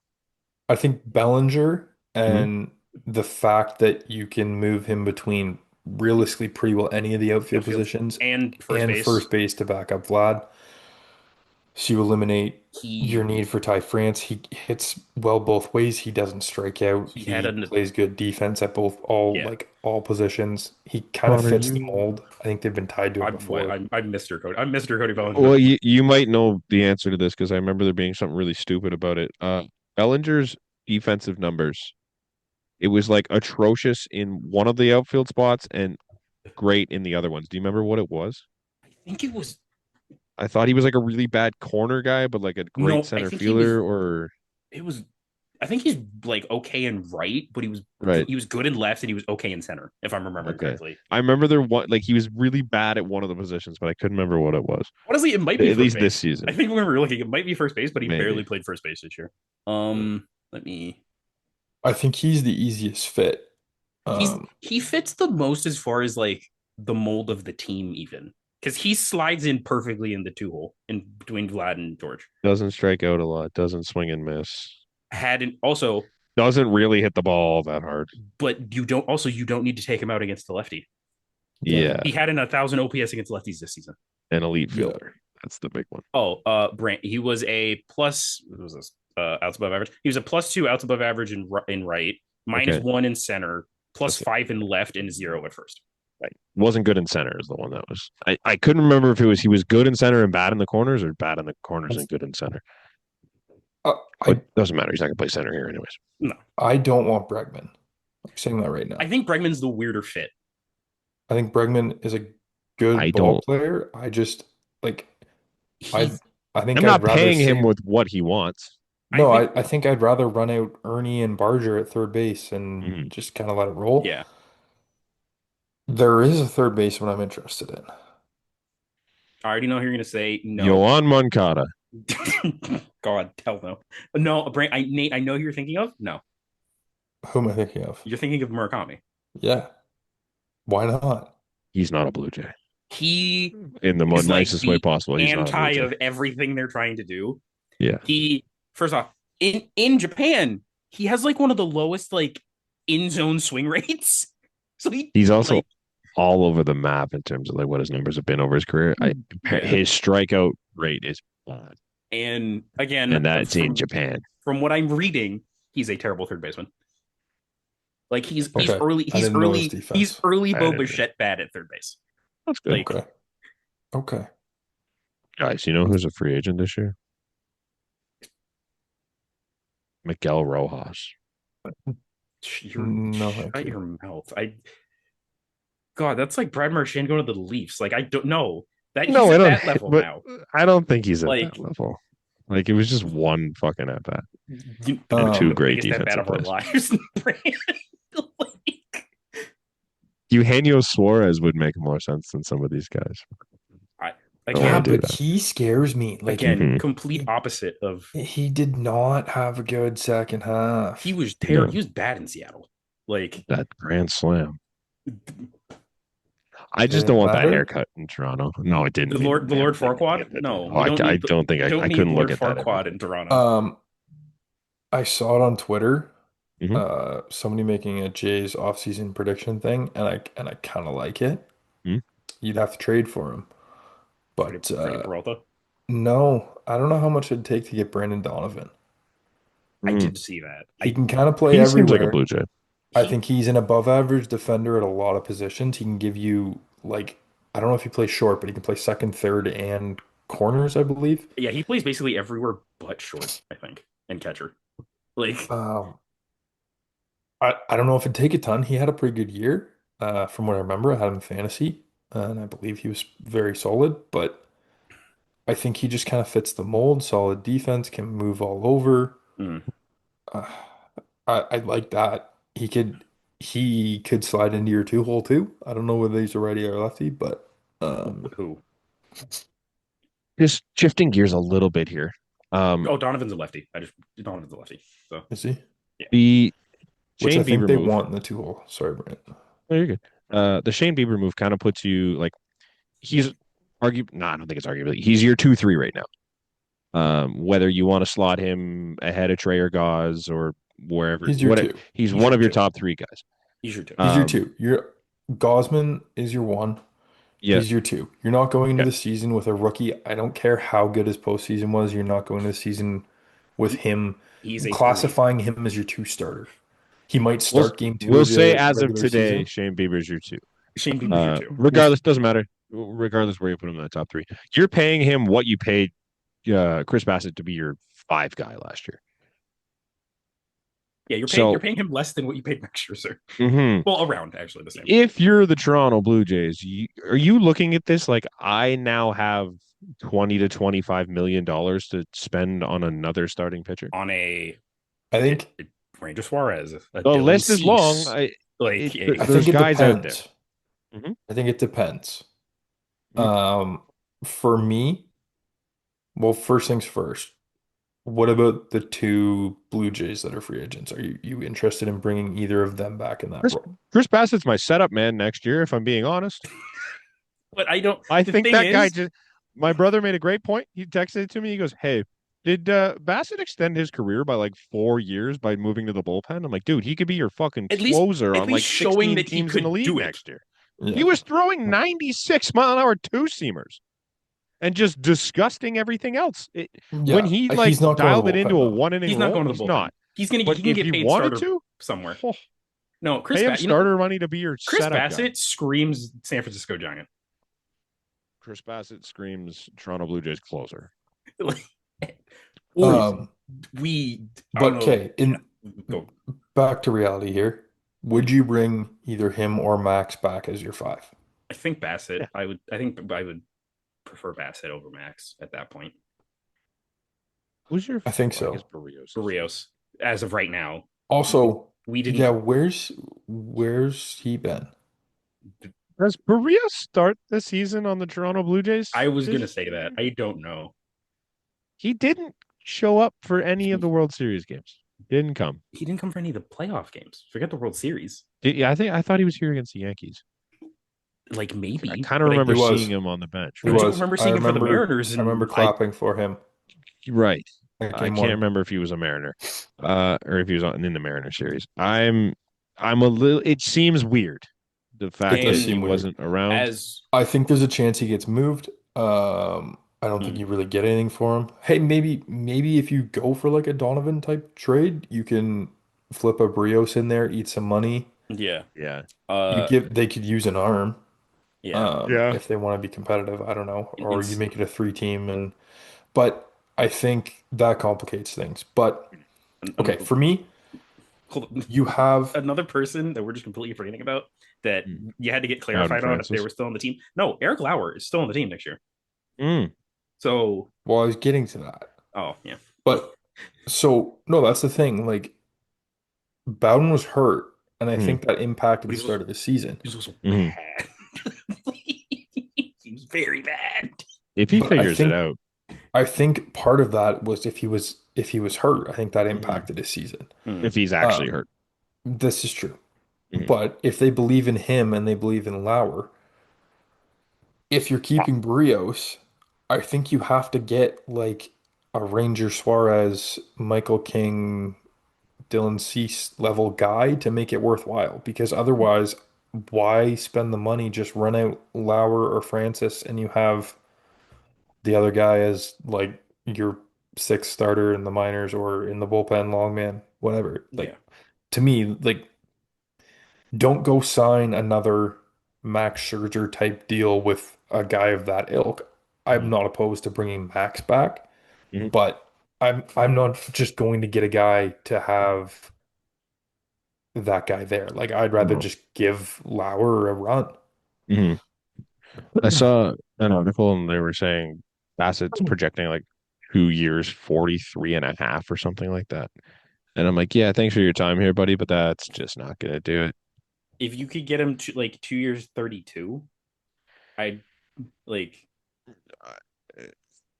Speaker 2: I think Bellinger
Speaker 1: Hmm.
Speaker 2: and the fact that you can move him between realistically pretty well any of the outfield
Speaker 3: outfield
Speaker 2: positions
Speaker 3: and first
Speaker 2: and
Speaker 3: base,
Speaker 2: first base to back up Vlad. So you eliminate your
Speaker 3: he
Speaker 2: need for Ty France. He hits well both ways. He doesn't strike out.
Speaker 3: he had
Speaker 2: He
Speaker 3: a
Speaker 2: plays good defense at both all
Speaker 3: yeah.
Speaker 2: all positions. He kind of
Speaker 1: Connor,
Speaker 2: fits the
Speaker 1: you
Speaker 2: mold. I think they've been tied to him before.
Speaker 3: I'm Mr. Cody. I'm Mr. Cody Bellinger.
Speaker 1: well, you might know the answer to this because I remember there being something really stupid about it. Bellinger's defensive numbers, it was like atrocious in one of the outfield spots and great in the other ones. Do you remember what it was?
Speaker 3: I think it was
Speaker 1: I thought he was like a really bad corner guy, but like a great
Speaker 3: no. I
Speaker 1: center
Speaker 3: think he was.
Speaker 1: fielder or
Speaker 3: It was. I think he's like okay in right, but
Speaker 1: right.
Speaker 3: he was good in left and he was okay in center, if I'm remembering
Speaker 1: Okay.
Speaker 3: correctly.
Speaker 1: I remember there one like he was really bad at one of the positions, but I couldn't remember what it was.
Speaker 3: Honestly, it might be
Speaker 1: At
Speaker 3: first
Speaker 1: least this
Speaker 3: base. I
Speaker 1: season,
Speaker 3: think when we were looking, it might be first base, but he barely
Speaker 1: maybe.
Speaker 3: played first base this year.
Speaker 1: Yeah.
Speaker 3: Let me.
Speaker 2: I think he's the easiest fit.
Speaker 3: He fits the most as far as like the mold of the team, even because he slides in perfectly in the two hole in between Vlad and George.
Speaker 1: Doesn't strike out a lot, doesn't swing and miss.
Speaker 3: Had an also,
Speaker 1: Doesn't really hit the ball that hard.
Speaker 3: but you don't need to take him out against the lefty.
Speaker 2: Yeah,
Speaker 1: Yeah,
Speaker 3: He had an 1,000 OPS against lefties this season.
Speaker 1: an elite
Speaker 2: yeah.
Speaker 1: fielder. That's the big one.
Speaker 3: Oh, Brant. He was a plus. What was this? Outs above average. He was a +2 outs above average in right,
Speaker 1: Okay,
Speaker 3: -1 in center,
Speaker 1: that's it.
Speaker 3: +5 in left, and 0 at first.
Speaker 1: Right. Wasn't good in center is the one that was. I couldn't remember if it was he was good in center and bad in the corners or bad in the corners and good in center.
Speaker 2: Uh,
Speaker 1: But
Speaker 2: I
Speaker 1: doesn't matter. He's not gonna play center here anyways.
Speaker 3: No,
Speaker 2: I don't want Bregman. I'm saying that right
Speaker 3: I
Speaker 2: now.
Speaker 3: think Bregman's the weirder fit.
Speaker 2: I think Bregman is a
Speaker 1: I
Speaker 2: good ball
Speaker 1: don't.
Speaker 2: player. I just like I
Speaker 3: He's.
Speaker 2: I think
Speaker 1: I'm
Speaker 2: I'd
Speaker 1: not
Speaker 2: rather
Speaker 1: paying him
Speaker 2: save
Speaker 1: with what he wants.
Speaker 3: I
Speaker 2: no,
Speaker 3: think.
Speaker 2: I think I'd rather run out Ernie and Barger at third base and
Speaker 1: Mhm.
Speaker 2: just kind of let it roll.
Speaker 3: Yeah.
Speaker 2: There is a third baseman I'm interested in.
Speaker 3: I already know who you're gonna say no.
Speaker 1: Yoan Moncada.
Speaker 3: God, hell no. No, Brant. Nate. I know who you're thinking of. No,
Speaker 2: Who am I thinking of?
Speaker 3: you're thinking of Murakami.
Speaker 2: Yeah, why not?
Speaker 1: He's not a Blue Jay
Speaker 3: He
Speaker 1: in the
Speaker 3: is like
Speaker 1: nicest way
Speaker 3: the
Speaker 1: possible. He's not a Blue
Speaker 3: anti
Speaker 1: Jay.
Speaker 3: of everything they're trying to do.
Speaker 1: Yeah,
Speaker 3: He first off in Japan, he has like one of the lowest like in zone swing rates. So he
Speaker 1: he's also
Speaker 3: like
Speaker 1: all over the map in terms of like what his numbers have been over his career.
Speaker 3: yeah.
Speaker 1: His strikeout rate is bad,
Speaker 3: And again,
Speaker 1: and that's in Japan.
Speaker 3: from what I'm reading, he's a terrible third baseman. Like he's
Speaker 2: Okay.
Speaker 3: early
Speaker 2: I
Speaker 3: he's
Speaker 2: didn't know his
Speaker 3: early he's
Speaker 2: defense.
Speaker 3: early
Speaker 1: I
Speaker 3: Bo
Speaker 1: didn't.
Speaker 3: Bichette bad at third base.
Speaker 1: That's good.
Speaker 3: Like
Speaker 2: Okay. Okay.
Speaker 1: Guys, you know who's a free agent this year? Miguel Rojas.
Speaker 2: No, thank
Speaker 3: shut
Speaker 2: you.
Speaker 3: your mouth. God, that's like Brad Marchand going to the Leafs. Like I don't know that he's
Speaker 1: No, I
Speaker 3: at
Speaker 1: don't.
Speaker 3: that level
Speaker 1: But
Speaker 3: now.
Speaker 1: I don't think he's at that
Speaker 3: Like
Speaker 1: level. Like it was just one fucking at bat and two
Speaker 3: the
Speaker 2: Um,
Speaker 1: great
Speaker 3: biggest at bat
Speaker 1: defensive
Speaker 3: of our
Speaker 1: plays.
Speaker 3: lives. Like,
Speaker 1: Eugenio Suarez would make more sense than some of these guys.
Speaker 3: I,
Speaker 1: Don't want
Speaker 2: yeah,
Speaker 3: again,
Speaker 1: to do
Speaker 2: but
Speaker 1: that.
Speaker 2: he scares me. Like
Speaker 3: again,
Speaker 1: Hmm.
Speaker 3: complete
Speaker 2: he
Speaker 3: opposite of
Speaker 2: he did not have a good second
Speaker 3: he
Speaker 2: half.
Speaker 3: was
Speaker 1: No,
Speaker 3: he was bad in Seattle. Like
Speaker 1: that grand slam. I just
Speaker 2: Did
Speaker 1: don't
Speaker 2: it
Speaker 1: want that
Speaker 2: matter?
Speaker 1: haircut in Toronto. No, it didn't. It
Speaker 3: The Lord
Speaker 1: didn't
Speaker 3: Farquaad.
Speaker 1: get the
Speaker 3: No,
Speaker 1: Oh,
Speaker 3: you don't
Speaker 1: I
Speaker 3: need
Speaker 1: don't think
Speaker 3: you don't
Speaker 1: I
Speaker 3: need
Speaker 1: couldn't look
Speaker 3: Lord
Speaker 1: at that ever
Speaker 3: Farquaad
Speaker 1: again.
Speaker 3: in Toronto.
Speaker 2: Um, I saw it on Twitter.
Speaker 1: Hmm.
Speaker 2: Somebody making a Jays offseason prediction thing, and I kind of like it.
Speaker 1: Hmm.
Speaker 2: You'd have to trade for him, but
Speaker 3: Freddie Peralta.
Speaker 2: no, I don't know how much it'd take to get Brandon Donovan.
Speaker 3: I
Speaker 1: Hmm.
Speaker 3: did see that.
Speaker 2: He can kind of play
Speaker 1: He seems like a Blue
Speaker 2: everywhere.
Speaker 1: Jay.
Speaker 2: I
Speaker 3: He
Speaker 2: think he's an above average defender at a lot of positions. He can give you like I don't know if he plays short, but he can play second, third, and corners, I believe.
Speaker 3: yeah, he plays basically everywhere but short, I think, and catcher. Like
Speaker 2: Um, I don't know if it'd take a ton. He had a pretty good year, from what I remember. I had him in fantasy, and I believe he was very solid. But I think he just kind of fits the mold. Solid defense, can move all over.
Speaker 3: mm,
Speaker 2: Uh, I like that. He could slide into your two hole too. I don't know whether he's a righty or lefty, but um,
Speaker 3: who?
Speaker 1: Just shifting gears a little bit here.
Speaker 3: Oh, Donovan's a lefty. Donovan's a lefty. So
Speaker 2: is he?
Speaker 3: yeah,
Speaker 1: The
Speaker 2: Which I
Speaker 1: Shane
Speaker 2: think
Speaker 1: Bieber
Speaker 2: they
Speaker 1: move.
Speaker 2: want in the two hole. Sorry, Brent.
Speaker 1: Oh, you're good. The Shane Bieber move kind of puts you like he's arguably. No, I don't think it's arguably. He's your 2-3 right now. Whether you want to slot him ahead of Trey or Gauze or wherever,
Speaker 2: He's your
Speaker 1: what
Speaker 2: two.
Speaker 1: he's
Speaker 3: he's
Speaker 1: one
Speaker 3: your
Speaker 1: of your
Speaker 3: two.
Speaker 1: top three guys.
Speaker 3: He's your two.
Speaker 2: He's your
Speaker 1: Um,
Speaker 2: two. Your Gosman is your one.
Speaker 1: yeah,
Speaker 2: He's your two. You're not going into
Speaker 1: yeah.
Speaker 2: the season with a rookie. I don't care how good his postseason was. You're not going into the season with
Speaker 3: He,
Speaker 2: him
Speaker 3: he's a three.
Speaker 2: classifying him as your two starter. He might
Speaker 1: We'll
Speaker 2: start game two
Speaker 1: we'll
Speaker 2: of
Speaker 1: say
Speaker 2: the
Speaker 1: as of
Speaker 2: regular
Speaker 1: today,
Speaker 2: season.
Speaker 1: Shane Bieber's your two.
Speaker 3: Shane Bieber's your two.
Speaker 1: Regardless, doesn't matter. Regardless where you put him in the top three, you're paying him what you paid Chris Bassett to be your five guy last year.
Speaker 3: Yeah, you're
Speaker 1: So,
Speaker 3: paying him less than what you paid Max Scherzer.
Speaker 1: mhm.
Speaker 3: Well, around actually the same.
Speaker 1: If you're the Toronto Blue Jays, are you looking at this like I now have 20 to 25 million dollars to spend on another starting pitcher?
Speaker 3: On
Speaker 2: I think
Speaker 3: Ranger Suarez, a
Speaker 1: The
Speaker 3: Dylan
Speaker 1: list is long.
Speaker 3: Cease, like
Speaker 2: I
Speaker 1: There's
Speaker 2: think it
Speaker 1: guys out there.
Speaker 2: depends.
Speaker 1: Mhm.
Speaker 2: I think it depends.
Speaker 1: Mhm.
Speaker 2: Um, for me, well, first things first. What about the two Blue Jays that are free agents? Are you interested in bringing either of them back in that
Speaker 1: Chris
Speaker 2: role?
Speaker 1: Chris Bassett's my setup man next year, if I'm being honest.
Speaker 3: but I don't.
Speaker 1: I
Speaker 3: The
Speaker 1: think
Speaker 3: thing
Speaker 1: that guy
Speaker 3: is,
Speaker 1: just. My brother made a great point. He texted it to me. He goes, "Hey, did Bassett extend his career by like 4 years by moving to the bullpen?" I'm like, "Dude, he could be your fucking closer
Speaker 3: at
Speaker 1: on
Speaker 3: least
Speaker 1: like
Speaker 3: showing
Speaker 1: 16
Speaker 3: that he
Speaker 1: teams in the
Speaker 3: could
Speaker 1: league
Speaker 3: do it.
Speaker 1: next year." He
Speaker 2: Yeah.
Speaker 1: was throwing 96-mile-an-hour two seamers and just disgusting everything else. When
Speaker 2: Yeah,
Speaker 1: he like
Speaker 2: he's not going to
Speaker 1: dialed
Speaker 2: the
Speaker 1: it into
Speaker 2: bullpen
Speaker 1: a
Speaker 2: though.
Speaker 1: 1 inning
Speaker 3: He's not
Speaker 1: role,
Speaker 3: going to
Speaker 1: he's
Speaker 3: the bullpen.
Speaker 1: not.
Speaker 3: He
Speaker 1: But
Speaker 3: can
Speaker 1: if
Speaker 3: get
Speaker 1: he
Speaker 3: paid
Speaker 1: wanted
Speaker 3: starter
Speaker 1: to,
Speaker 3: somewhere.
Speaker 1: oh,
Speaker 3: No,
Speaker 1: pay him starter money to be your
Speaker 3: Chris
Speaker 1: setup guy.
Speaker 3: Bassett screams San Francisco Giant.
Speaker 1: Chris Bassett screams Toronto Blue Jays closer.
Speaker 3: Like,
Speaker 1: Easy.
Speaker 3: we I
Speaker 2: But
Speaker 3: don't know.
Speaker 2: okay,
Speaker 3: Yeah,
Speaker 2: in
Speaker 3: go.
Speaker 2: back to reality here. Would you bring either him or Max back as your five?
Speaker 3: I think Bassett.
Speaker 1: Yeah.
Speaker 3: I think I would prefer Bassett over Max at that point.
Speaker 1: Who's your
Speaker 2: I think
Speaker 1: four? I guess
Speaker 2: so.
Speaker 1: Barrios.
Speaker 3: Barrios, as of right now,
Speaker 2: Also,
Speaker 3: we
Speaker 2: yeah,
Speaker 3: didn't.
Speaker 2: where's he been?
Speaker 1: Does Barrios start the season on the Toronto Blue Jays
Speaker 3: I was gonna
Speaker 1: this
Speaker 3: say that.
Speaker 1: year?
Speaker 3: I don't know.
Speaker 1: He didn't show up for any of the World Series games. Didn't come.
Speaker 3: He didn't come for any of the playoff games. Forget the World Series.
Speaker 1: Yeah, I thought he was here against the Yankees.
Speaker 3: Like
Speaker 1: I
Speaker 3: maybe,
Speaker 1: kind of
Speaker 3: but
Speaker 2: He
Speaker 1: remember seeing
Speaker 2: was.
Speaker 1: him on the bench,
Speaker 2: He
Speaker 3: I
Speaker 1: right?
Speaker 3: don't
Speaker 2: was.
Speaker 3: remember
Speaker 2: I
Speaker 3: seeing him for the
Speaker 2: remember.
Speaker 3: Mariners.
Speaker 2: I remember
Speaker 3: And
Speaker 1: I
Speaker 2: clapping for him
Speaker 1: right.
Speaker 2: at
Speaker 1: I
Speaker 2: game
Speaker 1: can't
Speaker 2: one.
Speaker 1: remember if he was a Mariner, or if he was in the Mariner series. I'm a little. It seems weird the
Speaker 2: It
Speaker 1: fact
Speaker 2: does
Speaker 1: that
Speaker 3: and
Speaker 1: he
Speaker 2: seem weird.
Speaker 1: wasn't around.
Speaker 3: as
Speaker 2: I think there's a chance he gets moved. I don't think
Speaker 3: hmm,
Speaker 2: you really get anything for him. Hey, maybe if you go for like a Donovan type trade, you can flip a Brios in there, eat some money.
Speaker 3: Yeah.
Speaker 1: Yeah.
Speaker 2: You
Speaker 3: Uh,
Speaker 2: give they could use an arm
Speaker 3: yeah.
Speaker 1: Yeah.
Speaker 2: if they want to be competitive. I don't know, or you
Speaker 3: It's
Speaker 2: make it a three team and but I think that complicates things. But
Speaker 3: an,
Speaker 2: okay,
Speaker 3: an,
Speaker 2: for me,
Speaker 3: hold on.
Speaker 2: you have
Speaker 3: Another person that we're just completely forgetting about that
Speaker 1: Mm.
Speaker 3: you had to get
Speaker 1: Howden
Speaker 3: clarified on if they
Speaker 1: Francis.
Speaker 3: were still on the team. No, Eric Lauer is still on the team next year.
Speaker 1: Mm.
Speaker 3: So,
Speaker 2: well, I was getting to that.
Speaker 3: oh yeah,
Speaker 2: But so no, that's the thing. Like Bowden was hurt, and I
Speaker 1: Mm.
Speaker 2: think that impacted
Speaker 3: but
Speaker 2: the start of the season.
Speaker 3: he's also
Speaker 1: Mm.
Speaker 3: bad. He was very bad.
Speaker 1: If he
Speaker 2: But I
Speaker 1: figures it
Speaker 2: think
Speaker 1: out.
Speaker 2: I think part of that was if he was hurt, I think that
Speaker 1: Mm.
Speaker 2: impacted his season.
Speaker 3: Mm,
Speaker 1: If he's actually
Speaker 2: Um,
Speaker 1: hurt.
Speaker 2: this is true.
Speaker 1: Mm.
Speaker 2: But if they believe in him and they believe in Lauer, if you're keeping Brios, I think you have to get like a Ranger Suarez, Michael King, Dylan Cease level guy to make it worthwhile. Because otherwise, why spend the money? Just run out Lauer or Francis, and you have the other guy as like your sixth starter in the minors or in the bullpen, long man, whatever.
Speaker 3: yeah.
Speaker 2: Like to me, like don't go sign another Max Scherzer type deal with a guy of that ilk. I'm
Speaker 1: Mm.
Speaker 2: not opposed to bringing Max back,
Speaker 1: Mm.
Speaker 2: but I'm not just going to get a guy to have that guy there. Like I'd rather
Speaker 1: No.
Speaker 2: just give Lauer a run.
Speaker 1: Mm. I saw an article and they were saying Bassett's projecting like 2 years, 43 and a half or something like that. And I'm like, yeah, thanks for your time here, buddy, but that's just not gonna do it.
Speaker 3: If you could get him to like 2 years, 32, I'd like.
Speaker 1: Uh,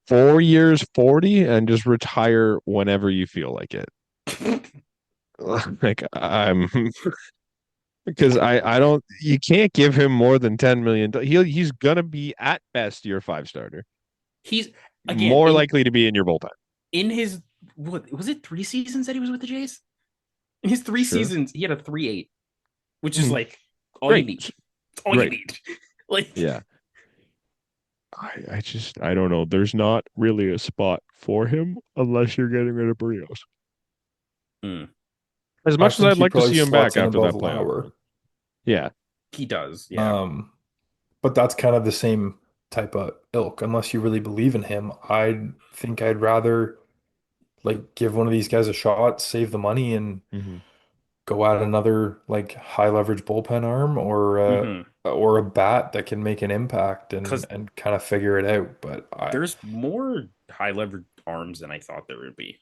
Speaker 1: 4 years, 40, and just retire whenever you feel like it. Like I'm because I don't you can't give him more than 10 million. He's gonna be at best your five starter.
Speaker 3: He's again
Speaker 1: More likely to be in your bullpen.
Speaker 3: in his what was it 3 seasons that he was with the Jays? In his three
Speaker 1: Sure.
Speaker 3: seasons, he had a 3.8, which is
Speaker 1: Mhm.
Speaker 3: like all you
Speaker 1: Great.
Speaker 3: need. It's all you
Speaker 1: Great.
Speaker 3: need. Like
Speaker 1: Yeah. I don't know. There's not really a spot for him unless you're getting rid of Barrios.
Speaker 3: mm,
Speaker 1: As
Speaker 2: I
Speaker 1: much as
Speaker 2: think
Speaker 1: I'd
Speaker 2: he
Speaker 1: like to
Speaker 2: probably
Speaker 1: see him
Speaker 2: slots
Speaker 1: back
Speaker 2: in
Speaker 1: after
Speaker 2: above
Speaker 1: that playoff
Speaker 2: Lauer.
Speaker 1: run. Yeah.
Speaker 3: he does, yeah.
Speaker 2: Um, but that's kind of the same type of ilk. Unless you really believe in him, I think I'd rather like give one of these guys a shot, save the money, and
Speaker 1: Hmm.
Speaker 2: go at another like high leverage bullpen arm
Speaker 3: Mm-hmm.
Speaker 2: or a bat that can make an impact
Speaker 3: Because
Speaker 2: and kind of figure it out. But I
Speaker 3: there's more high leverage arms than I thought there would be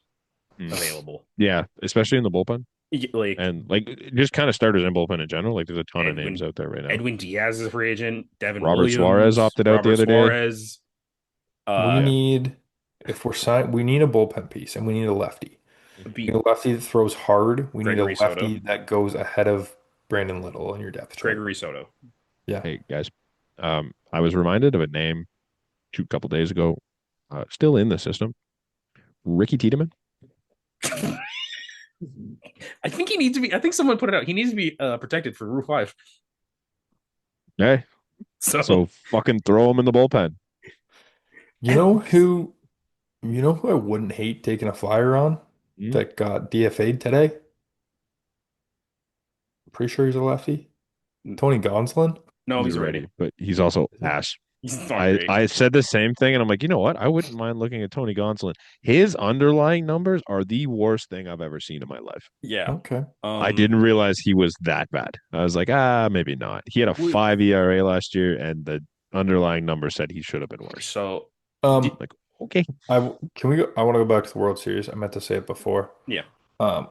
Speaker 1: Mm.
Speaker 3: available.
Speaker 1: Yeah, especially in the bullpen
Speaker 3: Like
Speaker 1: and like just kind of starters in bullpen in general. Like there's a ton of names
Speaker 3: Edwin
Speaker 1: out there right now.
Speaker 3: Edwin Diaz is a free agent, Devin
Speaker 1: Robert Suarez
Speaker 3: Williams,
Speaker 1: opted out the
Speaker 3: Robert
Speaker 1: other day.
Speaker 3: Suarez.
Speaker 2: we
Speaker 3: Uh,
Speaker 1: Yeah.
Speaker 2: need if we're sign we need a bullpen piece and we need a lefty. We
Speaker 3: beat
Speaker 2: need a lefty that throws hard. We need a
Speaker 3: Gregory Soto.
Speaker 2: lefty that goes ahead of Brandon Little on your depth chart.
Speaker 3: Gregory Soto.
Speaker 2: Yeah.
Speaker 1: Hey guys, I was reminded of a name a couple days ago, still in the system. Ricky Tiedemann.
Speaker 3: I think he needs to be. I think someone put it out. He needs to be protected for Rule 5.
Speaker 1: Hey, so
Speaker 3: So
Speaker 1: fucking throw him in the bullpen.
Speaker 2: You know who you know who I wouldn't hate taking a flyer on
Speaker 1: Mm.
Speaker 2: that got DFA'd today? Pretty sure he's a lefty. Tony Gonsolin.
Speaker 3: no,
Speaker 1: He's
Speaker 3: he's ready.
Speaker 1: ready, but he's also ass.
Speaker 3: He's not
Speaker 1: I
Speaker 3: great.
Speaker 1: I said the same thing, and I'm like, you know what? I wouldn't mind looking at Tony Gonsolin. His underlying numbers are the worst thing I've ever seen in my life.
Speaker 3: Yeah.
Speaker 2: Okay.
Speaker 1: I
Speaker 3: Um.
Speaker 1: didn't realize he was that bad. I was like, maybe not. He had a
Speaker 3: we-
Speaker 1: 5 ERA last year, and the underlying number said he should have been worse.
Speaker 3: So.
Speaker 2: Um,
Speaker 1: Like, okay.
Speaker 2: can we go? I want to go back to the World Series. I meant to say it before.
Speaker 3: Yeah.
Speaker 2: Um,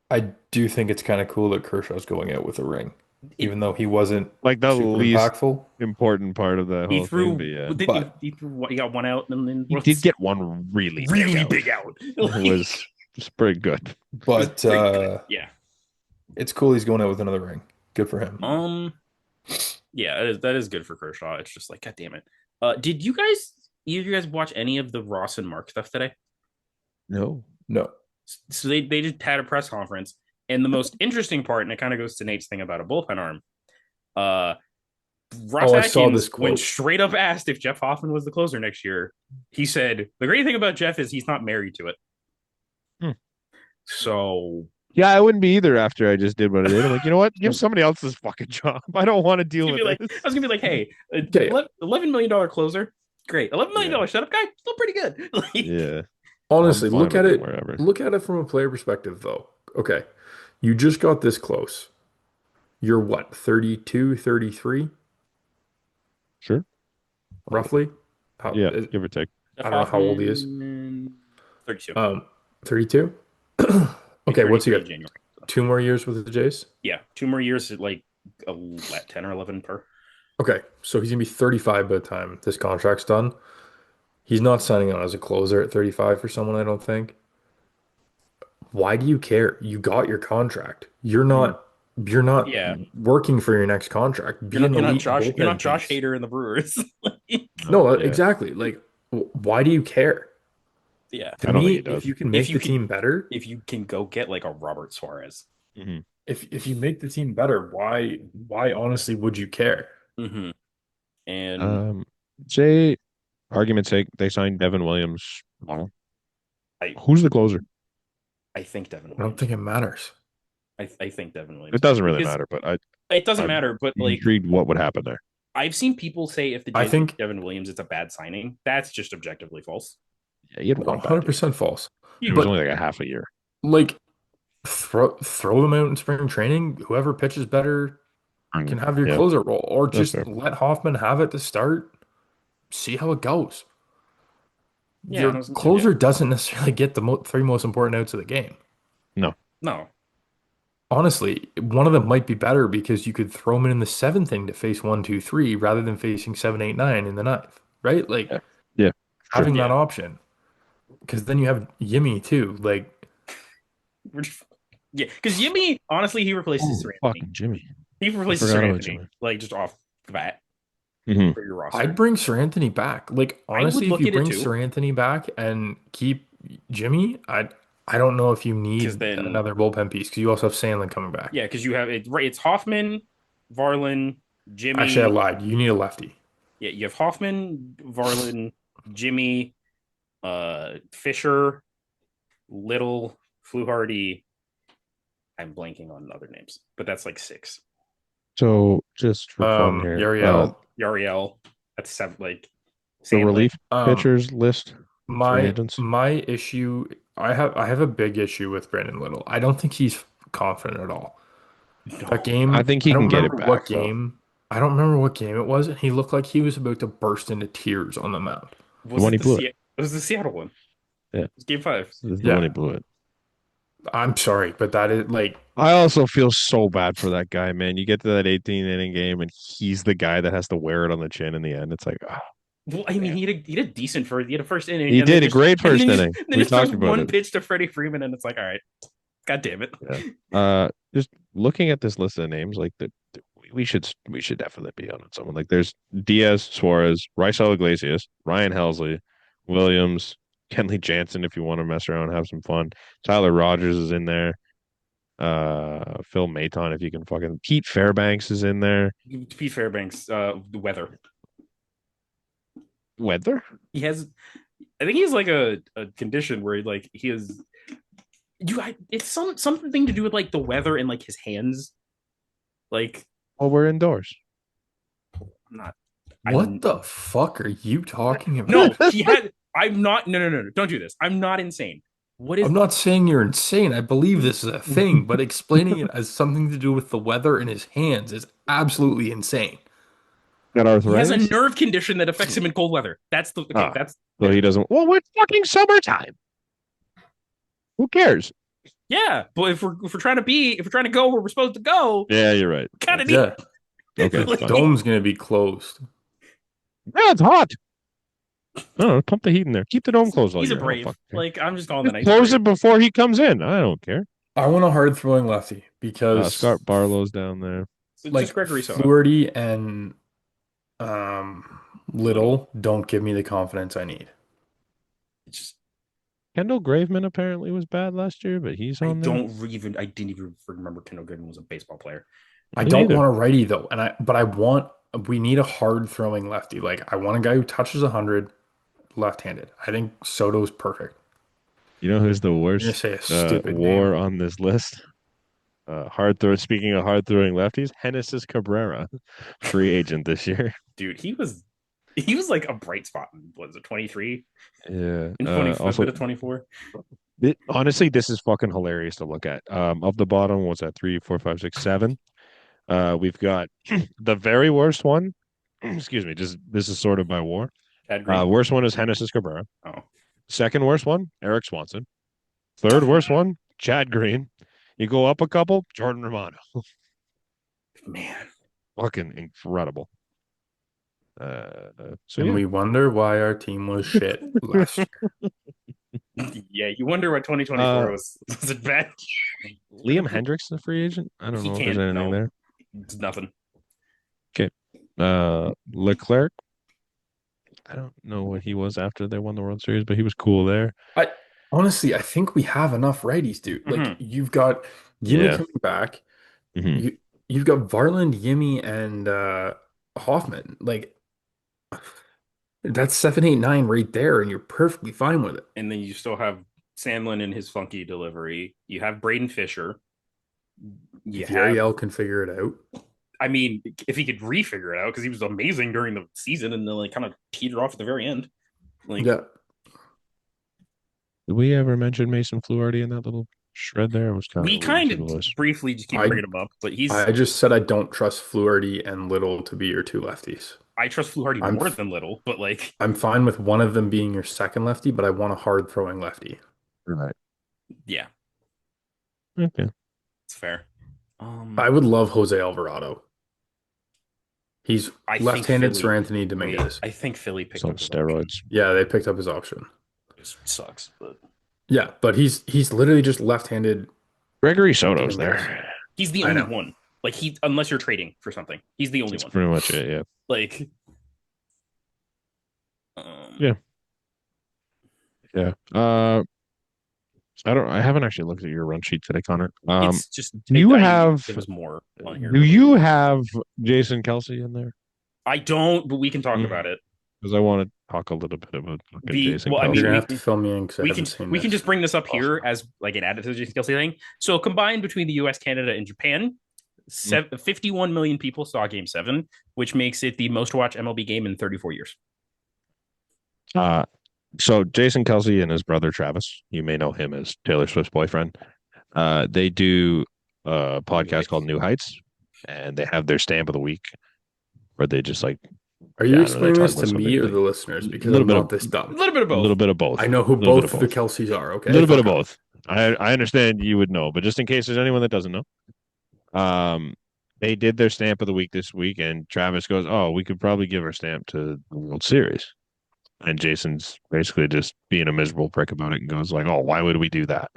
Speaker 2: I do think it's kind of cool that Kershaw's going out with a ring,
Speaker 3: It.
Speaker 2: even though he wasn't
Speaker 1: Like the
Speaker 2: super
Speaker 1: least
Speaker 2: impactful.
Speaker 1: important part of the
Speaker 3: He
Speaker 1: whole thing, but
Speaker 3: threw.
Speaker 1: yeah.
Speaker 3: Didn't
Speaker 2: But
Speaker 3: he threw? What, he got one out, and then
Speaker 1: He did get one really big
Speaker 3: really
Speaker 1: out.
Speaker 3: big out.
Speaker 1: It was pretty good.
Speaker 2: but
Speaker 3: Pretty good. Yeah.
Speaker 2: it's cool he's going out with another ring. Good for him.
Speaker 3: Um. Yeah, that is good for Kershaw. It's just like, God damn it. Did you guys either of you guys watch any of the Ross and Mark stuff today?
Speaker 1: No.
Speaker 2: No.
Speaker 3: So they just had a press conference, and the most interesting part, and it kind of goes to Nate's thing about a bullpen arm. Uh, Ross
Speaker 2: Oh, I saw this
Speaker 3: Atkins, when
Speaker 2: quote.
Speaker 3: straight up asked if Jeff Hoffman was the closer next year, he said the great thing about Jeff is he's not married to it.
Speaker 1: Hmm.
Speaker 3: So
Speaker 1: Yeah, I wouldn't be either after I just did what I did. I'm like, you know what? Give somebody else this fucking job. I don't want to
Speaker 3: It's
Speaker 1: deal
Speaker 3: gonna
Speaker 1: with
Speaker 3: be like I
Speaker 1: this.
Speaker 3: was gonna be like, hey,
Speaker 2: Okay,
Speaker 3: $11 million closer, great. $11 million
Speaker 1: Yeah.
Speaker 3: setup guy, still pretty good. Like,
Speaker 1: Yeah. I'm
Speaker 2: honestly,
Speaker 1: fine with it wherever.
Speaker 2: look at it from a player perspective though. Okay. You just got this close. You're what, 32, 33,
Speaker 1: Sure.
Speaker 2: roughly? How,
Speaker 1: Yeah, give or take.
Speaker 3: Jeff
Speaker 2: I don't know how old he is.
Speaker 3: Hoffman, 32,
Speaker 2: 32?
Speaker 3: be
Speaker 2: Okay, what's he
Speaker 3: 33
Speaker 2: got?
Speaker 3: in January. So,
Speaker 2: 2 more years with the Jays?
Speaker 3: yeah, 2 more years at like 10 or 11 per.
Speaker 2: Okay, so he's gonna be 35 by the time this contract's done. He's not signing on as a closer at 35 for someone, I don't think. Why do you care? You got your contract.
Speaker 3: Mhm.
Speaker 2: You're not
Speaker 3: Yeah,
Speaker 2: working for your next contract. Be an elite
Speaker 3: you're not
Speaker 2: bullpen
Speaker 3: Josh
Speaker 2: piece.
Speaker 3: Hader in the Brewers. Like,
Speaker 1: No,
Speaker 2: No,
Speaker 1: yeah.
Speaker 2: exactly. Like, why do you care?
Speaker 3: yeah,
Speaker 2: To
Speaker 1: I don't
Speaker 2: me,
Speaker 1: think he
Speaker 2: if
Speaker 1: does.
Speaker 2: you can
Speaker 3: if
Speaker 2: make
Speaker 3: you
Speaker 2: the
Speaker 3: can
Speaker 2: team better,
Speaker 3: if you can go get like a Robert Suarez.
Speaker 1: Hmm.
Speaker 2: if you make the team better, why honestly would you care?
Speaker 3: Hmm. And
Speaker 1: Um, say, argument's sake, they signed Devin Williams.
Speaker 3: I
Speaker 1: Who's the closer?
Speaker 3: I think Devin
Speaker 2: I don't
Speaker 3: Williams.
Speaker 2: think it matters.
Speaker 3: I think Devin
Speaker 1: It
Speaker 3: Williams
Speaker 1: doesn't really
Speaker 3: because
Speaker 1: matter, but
Speaker 3: it doesn't
Speaker 1: I'm
Speaker 3: matter. But like
Speaker 1: intrigued what would happen there.
Speaker 3: I've seen people say if the
Speaker 2: I
Speaker 3: Jays get
Speaker 2: think
Speaker 3: Devin Williams, it's a bad signing. That's just objectively false.
Speaker 1: Yeah, he had one bad year.
Speaker 2: 100% false.
Speaker 1: It was
Speaker 3: You
Speaker 1: only
Speaker 2: But
Speaker 1: like a half a year.
Speaker 2: like throw them out in spring training. Whoever pitches better can have your
Speaker 1: Yeah,
Speaker 2: closer role, or
Speaker 1: that's
Speaker 2: just
Speaker 1: fair.
Speaker 2: let Hoffman have it to start. See how it goes.
Speaker 3: yeah, and
Speaker 2: Your closer doesn't necessarily get the three most important outs of the game.
Speaker 1: No.
Speaker 3: no,
Speaker 2: Honestly, one of them might be better because you could throw him in the seventh inning to face one, two, three, rather than facing seven, eight, nine in the ninth, right? Like
Speaker 1: Yeah. Yeah. Sure.
Speaker 2: having that
Speaker 3: yeah,
Speaker 2: option, because then you have Yimmy too. Like,
Speaker 3: we're just, yeah, because Yimmy honestly he replaces
Speaker 1: Oh,
Speaker 3: Sir Anthony.
Speaker 1: fucking Jimmy.
Speaker 3: He
Speaker 1: I
Speaker 3: replaces Sir
Speaker 1: forgot about
Speaker 3: Anthony
Speaker 1: Jimmy.
Speaker 3: like just off the bat
Speaker 1: Hmm.
Speaker 3: for your
Speaker 2: I'd
Speaker 3: roster.
Speaker 2: bring Sir Anthony back. Like,
Speaker 3: I would
Speaker 2: honestly, if
Speaker 3: look
Speaker 2: you
Speaker 3: at it
Speaker 2: bring
Speaker 3: too
Speaker 2: Sir Anthony back and keep Jimmy, I don't know if you
Speaker 3: because
Speaker 2: need
Speaker 3: then
Speaker 2: another bullpen piece because you also have Sandlin coming back.
Speaker 3: yeah, because you have it right. It's Hoffman, Varlin,
Speaker 2: Actually, I
Speaker 3: Jimmy.
Speaker 2: lied. You need a lefty.
Speaker 3: Yeah, you have Hoffman, Varlin, Jimmy, Fisher, Little, Fluharty. I'm blanking on other names, but that's like six.
Speaker 1: So just for fun here,
Speaker 2: Yariel.
Speaker 3: Yariel, that's seven. Like
Speaker 1: the
Speaker 3: Sandlin.
Speaker 1: relief
Speaker 2: Um,
Speaker 1: pitchers list, free agents.
Speaker 2: my issue, I have a big issue with Brandon Little. I don't think he's confident at all. That
Speaker 3: No,
Speaker 1: I
Speaker 2: game,
Speaker 1: think
Speaker 2: I
Speaker 1: he
Speaker 2: don't
Speaker 1: can get it
Speaker 2: remember what
Speaker 1: back though.
Speaker 2: game. I don't remember what game it was, and he looked like he was about to burst into tears on the mound.
Speaker 1: The
Speaker 3: was
Speaker 1: one
Speaker 3: it
Speaker 1: he
Speaker 3: the
Speaker 1: blew it.
Speaker 3: It was the Seattle one.
Speaker 1: Yeah,
Speaker 3: It was game five.
Speaker 1: this is the one he
Speaker 2: Yeah,
Speaker 1: blew it.
Speaker 2: I'm sorry, but that is like,
Speaker 1: I also feel so bad for that guy, man. You get to that 18 inning game and he's the guy that has to wear it on the chin in the end. It's like, oh,
Speaker 3: Well, I mean,
Speaker 1: man.
Speaker 3: he had a decent first. He had a first inning,
Speaker 1: He
Speaker 3: and then
Speaker 1: did a
Speaker 3: just
Speaker 1: great
Speaker 3: and
Speaker 1: first inning.
Speaker 3: then
Speaker 1: We
Speaker 3: just throws
Speaker 1: talked about
Speaker 3: one
Speaker 1: it.
Speaker 3: pitch to Freddie Freeman, and it's like, all right, god damn it.
Speaker 1: Yeah. Just looking at this list of names, like we should definitely be on someone. Like there's Diaz, Suarez, Raisel Iglesias, Ryan Helsley, Williams, Kenley Jansen if you want to mess around and have some fun. Tyler Rogers is in there. Phil Maton if you can fucking Pete Fairbanks is in there.
Speaker 3: Pete Fairbanks, the weather.
Speaker 1: Weather?
Speaker 3: He has, I think he has like a condition where like he has it's something to do with like the weather and like his hands. Like
Speaker 1: Well, we're indoors.
Speaker 3: I'm not.
Speaker 2: what
Speaker 3: I'm
Speaker 2: the fuck are you talking about?
Speaker 3: no. He had. I'm not. No. No. No. No. Don't do this. I'm not insane. What is?
Speaker 2: I'm not saying you're insane. I believe this is a thing, but explaining it as something to do with the weather in his hands is absolutely insane.
Speaker 1: Got
Speaker 3: He has a
Speaker 1: arthritis?
Speaker 3: nerve condition that affects him in cold weather. That's the okay.
Speaker 1: Ah,
Speaker 3: That's
Speaker 1: so he doesn't. Well, we're fucking summertime. Who cares?
Speaker 3: yeah. But if we're trying to go where we're supposed to go,
Speaker 1: Yeah, you're right.
Speaker 3: kind of need.
Speaker 2: Yeah,
Speaker 1: Okay,
Speaker 2: the
Speaker 3: Like,
Speaker 1: fine.
Speaker 2: dome's gonna be closed.
Speaker 1: Yeah, it's hot. I don't know. Pump the heat in there. Keep the dome closed all
Speaker 3: he's a
Speaker 1: year. I don't
Speaker 3: brave.
Speaker 1: fucking care.
Speaker 3: Like I'm just calling the
Speaker 1: Just
Speaker 3: nice
Speaker 1: close
Speaker 3: brave.
Speaker 1: it before he comes in. I don't care.
Speaker 2: I want a hard throwing lefty because
Speaker 1: Scott Barlow's down there.
Speaker 3: So just
Speaker 2: like
Speaker 3: Gregory Soto.
Speaker 2: Fluharty and Little don't give me the confidence I need.
Speaker 3: It's just
Speaker 1: Kendall Graveman apparently was bad last year, but he's on there.
Speaker 3: I didn't even remember Kendall Goodman was a baseball player.
Speaker 2: I
Speaker 1: Me
Speaker 2: don't
Speaker 1: neither.
Speaker 2: want a righty though, we need a hard throwing lefty. Like I want a guy who touches 100 left-handed. I think Soto's perfect.
Speaker 1: You know who's the
Speaker 2: You're gonna
Speaker 1: worst
Speaker 2: say a stupid name.
Speaker 1: war on this list? Hard throw. Speaking of hard throwing lefties, Genesis Cabrera, free agent this year.
Speaker 3: Dude, he was like a bright spot in, what is it, 23
Speaker 1: Yeah.
Speaker 3: and 20 a
Speaker 1: Also,
Speaker 3: bit of 24.
Speaker 1: honestly, this is fucking hilarious to look at. Of the bottom, what's that? Three, four, five, six, seven. We've got the very worst one. Excuse me. Just this is sorted by war.
Speaker 3: Chad Green.
Speaker 1: Worst one is Genesis Cabrera.
Speaker 3: Oh
Speaker 1: Second worst one, Eric Swanson. Third worst one, Chad Green. You go up a couple, Jordan Romano.
Speaker 3: man.
Speaker 1: Fucking incredible. So
Speaker 2: And
Speaker 1: yeah,
Speaker 2: we wonder why our team was shit last year.
Speaker 3: Yeah, you wonder what 2024
Speaker 1: uh,
Speaker 3: was it bad?
Speaker 1: Liam Hendricks, the free agent. I don't
Speaker 3: He
Speaker 1: know if there's
Speaker 3: can't.
Speaker 1: anything
Speaker 3: No,
Speaker 1: there.
Speaker 3: it's nothing.
Speaker 1: Okay. Leclerc. I don't know what he was after they won the World Series, but he was cool there.
Speaker 2: I honestly, I think we have enough righties, dude. Like
Speaker 3: Mm-hmm.
Speaker 2: you've got Yimmy
Speaker 1: Yeah.
Speaker 2: coming back.
Speaker 1: Hmm.
Speaker 2: You've got Varland, Yimmy, and Hoffman. Like that's 7, 8, 9 right there, and you're perfectly fine with it.
Speaker 3: And then you still have Sandlin in his funky delivery. You have Braden Fisher. You
Speaker 2: If
Speaker 3: have,
Speaker 2: Yariel can figure it out.
Speaker 3: I mean, if he could refigure it out, because he was amazing during the season and then like kind of teetered off at the very end. Like,
Speaker 2: Yeah.
Speaker 1: Did we ever mention Mason Fluharty in that little shred there? I was kind of
Speaker 3: we
Speaker 1: alluding
Speaker 3: kind
Speaker 1: to
Speaker 3: of
Speaker 1: the list.
Speaker 3: briefly just keep
Speaker 2: I
Speaker 3: bringing him up, but he's
Speaker 2: I just said I don't trust Fluharty and Little to be your two lefties.
Speaker 3: I trust Fluharty
Speaker 2: I'm
Speaker 3: more
Speaker 2: f-
Speaker 3: than Little, but like,
Speaker 2: I'm fine with one of them being your second lefty, but I want a hard throwing lefty.
Speaker 1: Right.
Speaker 3: yeah,
Speaker 1: Okay.
Speaker 3: it's fair.
Speaker 2: I would love Jose Alvarado. He's
Speaker 3: I think
Speaker 2: left-handed
Speaker 3: Philly.
Speaker 2: Sir Anthony
Speaker 3: Wait,
Speaker 2: Dominguez.
Speaker 3: I think Philly
Speaker 1: It's
Speaker 3: picked
Speaker 1: on
Speaker 3: up his option.
Speaker 1: steroids.
Speaker 2: Yeah, they picked up his option.
Speaker 3: It sucks, but
Speaker 2: Yeah, but he's literally just left-handed
Speaker 1: Gregory
Speaker 2: Anthony
Speaker 1: Soto's
Speaker 2: Dominguez.
Speaker 1: there.
Speaker 3: he's the
Speaker 2: I
Speaker 3: only
Speaker 2: know.
Speaker 3: one. Like he, unless you're trading for something, he's the only
Speaker 1: That's
Speaker 3: one.
Speaker 1: pretty much it. Yeah.
Speaker 3: Like,
Speaker 1: Yeah. Yeah. I haven't actually looked at your run sheet today, Connor.
Speaker 3: it's just
Speaker 1: You have
Speaker 3: there was more on here.
Speaker 1: do you have Jason Kelsey in there?
Speaker 3: I don't, but we can talk about it.
Speaker 1: Because I want to talk a little bit about fucking Jason
Speaker 3: I
Speaker 2: You're
Speaker 3: mean,
Speaker 1: Kelsey.
Speaker 2: gonna have to fill me in because I
Speaker 3: we
Speaker 2: haven't
Speaker 3: can
Speaker 2: seen
Speaker 3: we can
Speaker 2: this.
Speaker 3: just bring this up here
Speaker 2: Awesome.
Speaker 3: as like an added to the Jason Kelsey thing. So combined between the U.S., Canada, and Japan, 51 million people saw Game 7, which makes it the most watched MLB game in 34 years.
Speaker 1: Uh, so Jason Kelsey and his brother Travis, you may know him as Taylor Swift's boyfriend. They do a podcast called New Heights, and they have their stamp of the week where they just like,
Speaker 2: Are
Speaker 1: yeah,
Speaker 2: you
Speaker 1: I don't know, they
Speaker 2: explaining
Speaker 1: talk
Speaker 2: this
Speaker 1: about
Speaker 2: to
Speaker 1: something
Speaker 2: me or
Speaker 1: like
Speaker 2: the listeners?
Speaker 1: a
Speaker 2: Because
Speaker 1: little
Speaker 2: I'm
Speaker 1: bit of
Speaker 2: not this
Speaker 3: A
Speaker 2: dumb.
Speaker 3: little bit of
Speaker 1: a
Speaker 3: both.
Speaker 1: little bit of both.
Speaker 2: I know who
Speaker 1: A little bit of
Speaker 2: both the
Speaker 1: both.
Speaker 2: Kelseys are.
Speaker 1: A
Speaker 2: Okay,
Speaker 1: little bit of
Speaker 2: fuck off.
Speaker 1: both. I understand you would know, but just in case there's anyone that doesn't know, they did their stamp of the week this week, and Travis goes, "Oh, we could probably give our stamp to the World Series." And Jason's basically just being a miserable prick about it and goes like, "Oh, why would we do that?"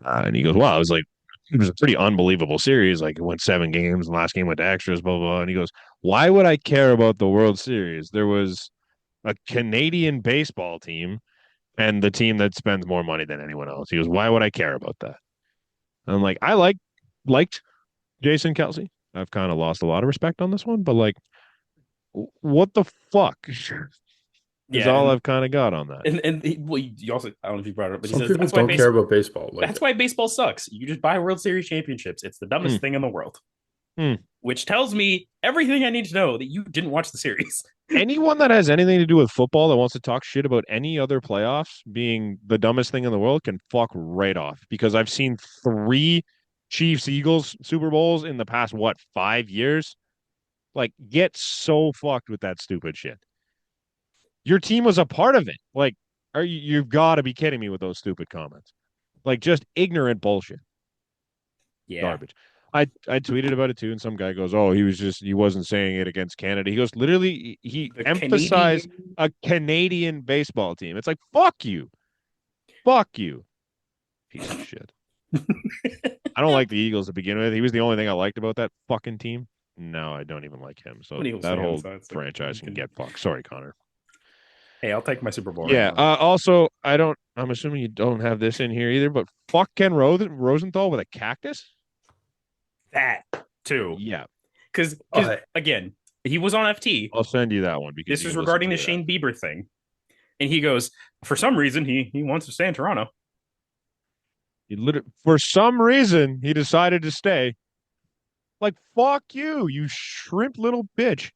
Speaker 1: And he goes, "Well, I was like, it was a pretty unbelievable series. Like it went 7 games, and the last game went to extras, blah, blah, blah." And he goes, "Why would I care about the World Series? There was a Canadian baseball team and the team that spends more money than anyone else." He goes, "Why would I care about that?" And I'm like, liked Jason Kelsey. I've kind of lost a lot of respect on this one, but like, what the fuck is
Speaker 3: Yeah,
Speaker 1: all I've kind of got on that.
Speaker 3: well, you also, I don't know if you brought it up, but he
Speaker 2: Some
Speaker 3: says
Speaker 2: people don't care about baseball. Like
Speaker 3: that's why baseball sucks. You just buy World Series championships. It's the dumbest
Speaker 1: Hmm.
Speaker 3: thing in the world.
Speaker 1: Hmm.
Speaker 3: Which tells me everything I need to know that you didn't watch the series.
Speaker 1: Anyone that has anything to do with football that wants to talk shit about any other playoffs being the dumbest thing in the world can fuck right off because I've seen 3 Chiefs Eagles Super Bowls in the past, what, 5 years? Like, get so fucked with that stupid shit. Your team was a part of it. Like, you've got to be kidding me with those stupid comments. Like, just ignorant bullshit.
Speaker 3: Yeah.
Speaker 1: Garbage. I tweeted about it too, and some guy goes, "Oh, he wasn't saying it against Canada." He goes, literally, he
Speaker 3: The
Speaker 1: emphasized a Canadian baseball team. It's like, fuck you, piece of shit. I don't like the Eagles to begin with. He was the only thing I liked about that fucking team. No, I don't even like him. So
Speaker 3: Eagles
Speaker 1: that
Speaker 3: fan,
Speaker 1: whole
Speaker 3: so it's like,
Speaker 1: franchise can get fucked. Sorry, Connor.
Speaker 3: Hey, I'll take my Super Bowl.
Speaker 1: Yeah.
Speaker 3: Right now.
Speaker 1: Also, I'm assuming you don't have this in here either, but fuck Ken Rosenthal with a cactus.
Speaker 3: That too,
Speaker 1: Yeah.
Speaker 3: because again, he was on FT.
Speaker 1: I'll send you that one because
Speaker 3: This was regarding the Shane Bieber thing, and he goes, for some reason he wants to stay in Toronto.
Speaker 1: For some reason, he decided to stay. Like, fuck you, you shrimp little bitch.